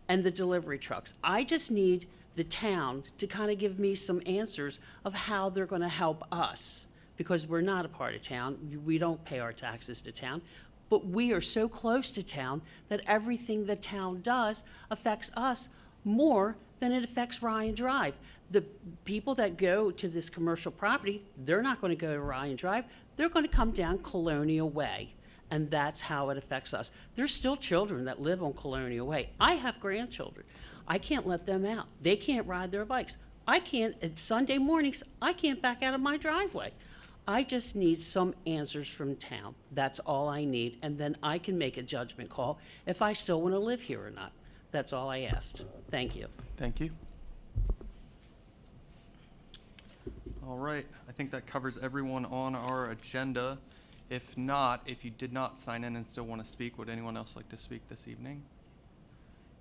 and the delivery trucks? I just need the town to kind of give me some answers of how they're going to help us, because we're not a part of town. We don't pay our taxes to town. But we are so close to town that everything the town does affects us more than it affects Ryan Drive. The people that go to this commercial property, they're not going to go to Ryan Drive. They're going to come down Colonial Way, and that's how it affects us. There's still children that live on Colonial Way. I have grandchildren. I can't let them out. They can't ride their bikes. I can't, at Sunday mornings, I can't back out of my driveway. I just need some answers from town. That's all I need, and then I can make a judgment call if I still want to live here or not. That's all I asked. Thank you. Thank you. All right, I think that covers everyone on our agenda. If not, if you did not sign in and still want to speak, would anyone else like to speak this evening?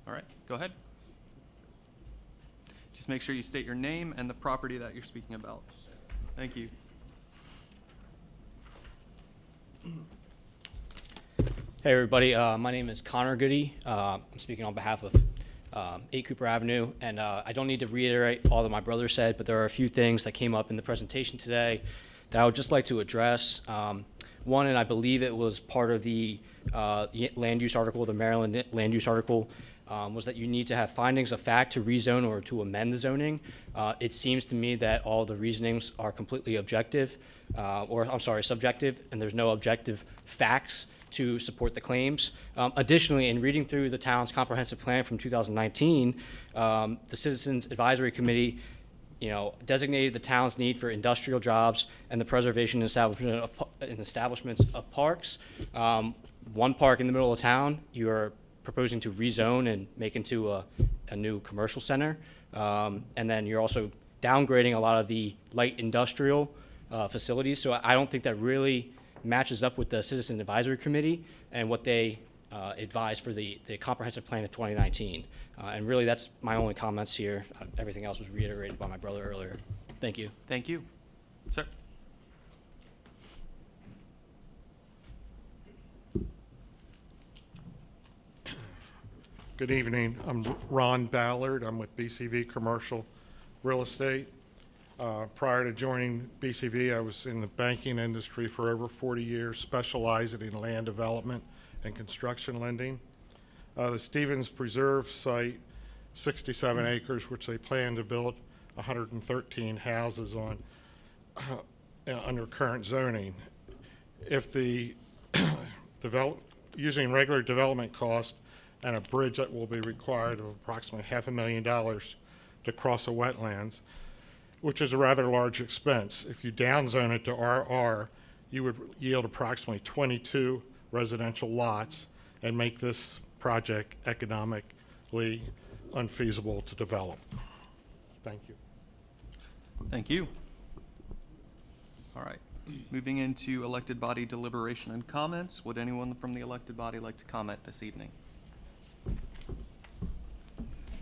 All right, go ahead. Just make sure you state your name and the property that you're speaking about. Thank you. Hey everybody, my name is Connor Goody. I'm speaking on behalf of 8 Cooper Avenue, and I don't need to reiterate all that my brother said, but there are a few things that came up in the presentation today that I would just like to address. One, and I believe it was part of the land use article, the Maryland land use article, was that you need to have findings of fact to rezone or to amend the zoning. It seems to me that all the reasonings are completely objective, subjective, and there's no objective facts to support the claims. Additionally, in reading through the town's comprehensive plan from 2019, the Citizens Advisory Committee, designated the town's need for industrial jobs and the preservation and establishments of parks. One park in the middle of town, you're proposing to rezone and make into a new commercial center. And then you're also downgrading a lot of the light industrial facilities. So I don't think that really matches up with the Citizen Advisory Committee and what they advised for the comprehensive plan of 2019. And really, that's my only comments here. Everything else was reiterated by my brother earlier. Thank you. Thank you. Sir? Good evening. I'm Ron Ballard. I'm with BCV Commercial Real Estate. Prior to joining BCV, I was in the banking industry for over 40 years, specializing in land development and construction lending. The Stevens Preserve site, 67 acres, which they plan to build 113 houses on under current zoning. If the using regular development cost and a bridge that will be required of approximately $500,000 to cross a wetlands, which is a rather large expense. If you downzone it to RR, you would yield approximately 22 residential lots and make this project economically unfeasible to develop. Thank you. Thank you. All right. Moving into elected body deliberation and comments. Would anyone from the elected body like to comment this evening?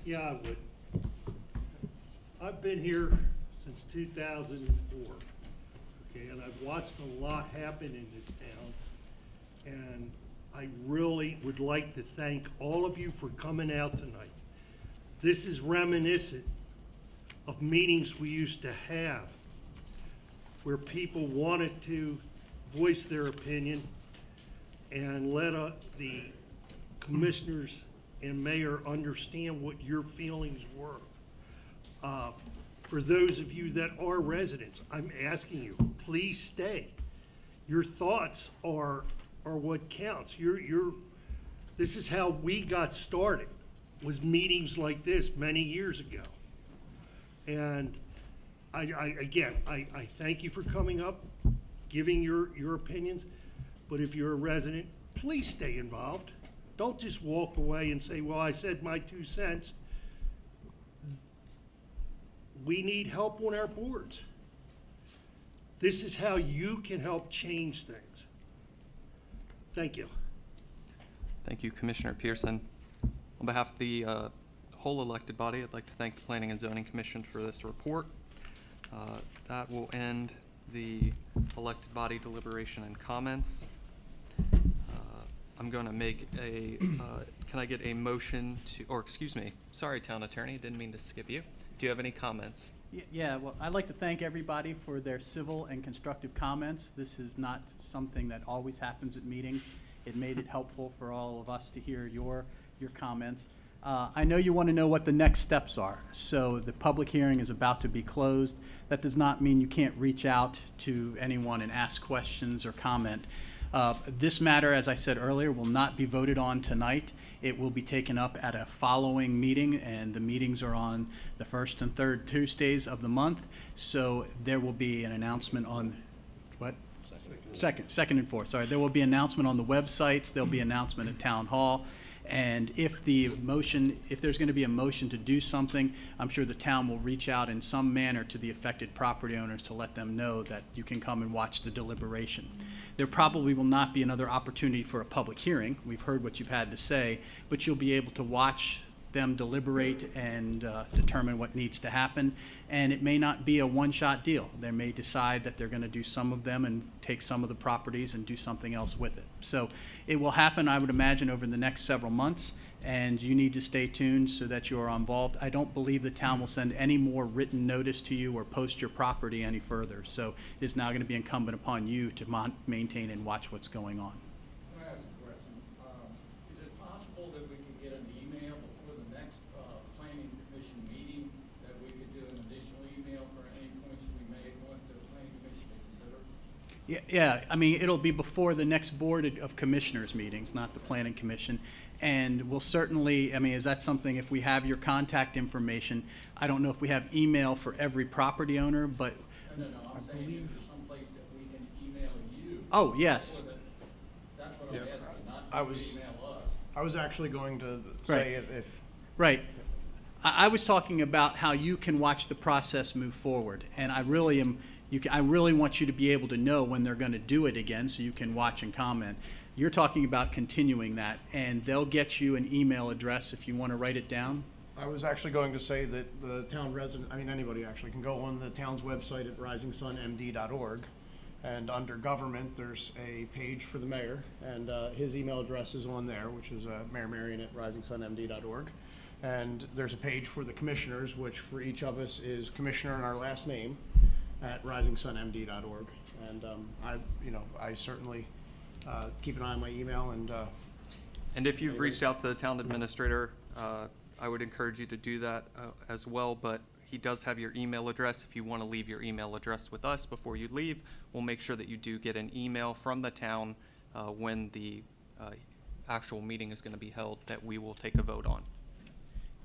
Yeah, I would. I've been here since 2004, okay, and I've watched a lot happen in this town, and I really would like to thank all of you for coming out tonight. This is reminiscent of meetings we used to have where people wanted to voice their opinion and let the commissioners and mayor understand what your feelings were. For those of you that are residents, I'm asking you, please stay. Your thoughts are what counts. This is how we got started, was meetings like this many years ago. And I thank you for coming up, giving your opinions, but if you're a resident, please stay involved. Don't just walk away and say, well, I said my 2 cents. We need help on our boards. This is how you can help change things. Thank you. Thank you, Commissioner Pearson. On behalf of the whole elected body, I'd like to thank the Planning and Zoning Commission for this report. That will end the elected body deliberation and comments. I'm going to make a, can I get a motion to, or excuse me, sorry, Town Attorney, didn't mean to skip you. Do you have any comments? Yeah, well, I'd like to thank everybody for their civil and constructive comments. This is not something that always happens at meetings. It made it helpful for all of us to hear your comments. I know you want to know what the next steps are. So the public hearing is about to be closed. That does not mean you can't reach out to anyone and ask questions or comment. This matter, as I said earlier, will not be voted on tonight. It will be taken up at a following meeting, and the meetings are on the first and third Tuesdays of the month. So there will be an announcement on, what? Second and fourth, sorry. There will be an announcement on the websites. There'll be an announcement at Town Hall. And if there's going to be a motion to do something, I'm sure the town will reach out in some manner to the affected property owners to let them know that you can come and watch the deliberation. There probably will not be another opportunity for a public hearing. We've heard what you've had to say, but you'll be able to watch them deliberate and determine what needs to happen. And it may not be a one-shot deal. They may decide that they're going to do some of them and take some of the properties and do something else with it. So it will happen, I would imagine, over the next several months, and you need to stay tuned so that you are involved. I don't believe the town will send any more written notice to you or post your property any further. So it is now going to be incumbent upon you to maintain and watch what's going on. Can I ask a question? Is it possible that we could get an email before the next planning commission meeting, that we could do an additional email for any points we may want the planning commission to consider? Yeah, I mean, it'll be before the next Board of Commissioners meetings, not the Planning Commission. And we'll certainly, I mean, is that something, if we have your contact information, I don't know if we have email for every property owner, but. No, I'm saying is there some place that we can email you? Oh, yes. That's what I'm asking, not I was- email us. I was actually going to say if Right. I was talking about how you can watch the process move forward, and I really am. I really want you to be able to know when they're going to do it again, so you can watch and comment. You're talking about continuing that, and they'll get you an email address if you want to write it down. I was actually going to say that the town resident, I mean, anybody actually can go on the town's website at risingsunmd.org, and under government, there's a page for the mayor, and his email address is on there, which is mayormarion@risingsunmd.org. And there's a page for the commissioners, which for each of us is commissioner and our last name at risingsunmd.org. And I certainly keep an eye on my email And if you've reached out to the town administrator, I would encourage you to do that as well, but he does have your email address. If you want to leave your email address with us before you leave, we'll make sure that you do get an email from the town when the actual meeting is going to be held that we will take a vote on.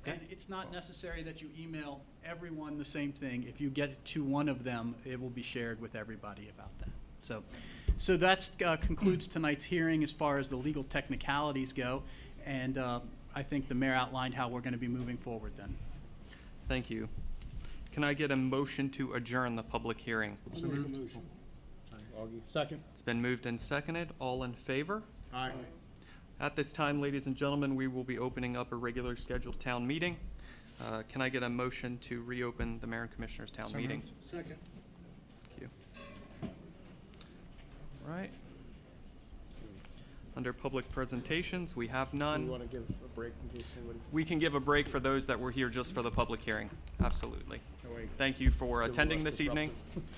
And it's not necessary that you email everyone the same thing. If you get it to one of them, it will be shared with everybody about that. So that concludes tonight's hearing as far as the legal technicalities go, and I think the mayor outlined how we're going to be moving forward then. Thank you. Can I get a motion to adjourn the public hearing? So make a motion. Augie. Second. It's been moved and seconded. All in favor? Aye. At this time, ladies and gentlemen, we will be opening up a regular scheduled town meeting. Can I get a motion to reopen the Mayor and Commissioners Town meeting? Second. Thank you. All right. Under public presentations, we have Do none. you want to give a break in case anybody? We can give a break for those that were here just for the public hearing. Absolutely. No way. Thank you for Give attending less this evening. disruptive.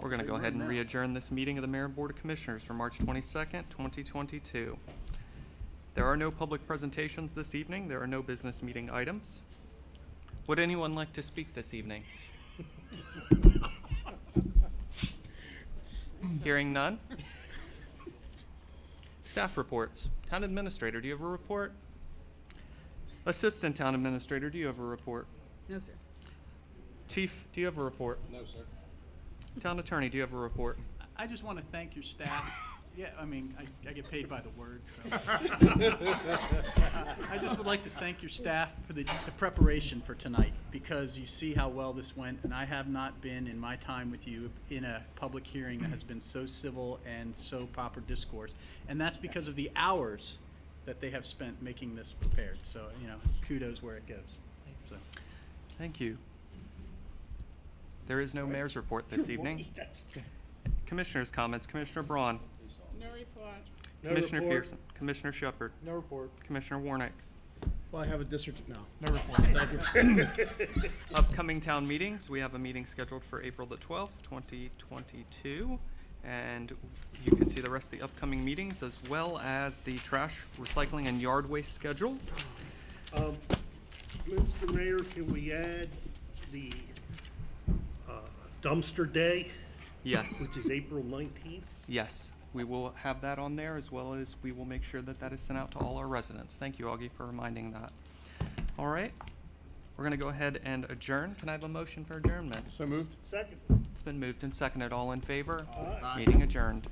We're going to go ahead and re-adjourn this meeting of the Mayor and Board of Commissioners for March 22nd, 2022. There are no public presentations this evening. There are no business meeting items. Would anyone like to speak this evening? Hearing none. Staff reports. Town Administrator, do you have a report? Assistant Town Administrator, do you have a report? No, sir. Chief, do you have a report? No, sir. Town Attorney, do you have a report? I just want to thank your staff. Yeah, I mean, I get paid by the word, so. I just would like to thank your staff for the preparation for tonight, because you see how well this went, and I have not been, in my time with you, in a public hearing that has been so civil and so proper discourse. And that's because of the hours that they have spent making this prepared. So, kudos where it goes. So. Thank you. There is no mayor's report this evening. Commissioners' comments. Commissioner Braun. No report. No Commissioner report. Pearson. Commissioner Shepard. No report. Commissioner Warnick. Well, I have a district, no report, thank you. Upcoming town meetings. We have a meeting scheduled for April the 12th, 2022. And you can see the rest of the upcoming meetings as well as the trash, recycling, and yard waste schedule. Mr. Mayor, can we add the dumpster day? Yes. Which is April 19th? Yes, we will have that on there, as well as we will make sure that that is sent out to all our residents. Thank you, Augie, for reminding that. All right, we're going to go ahead and adjourn. Can I have a motion for adjournment? So moved. Second. It's been moved and seconded. All in favor? Aye. Meeting adjourned.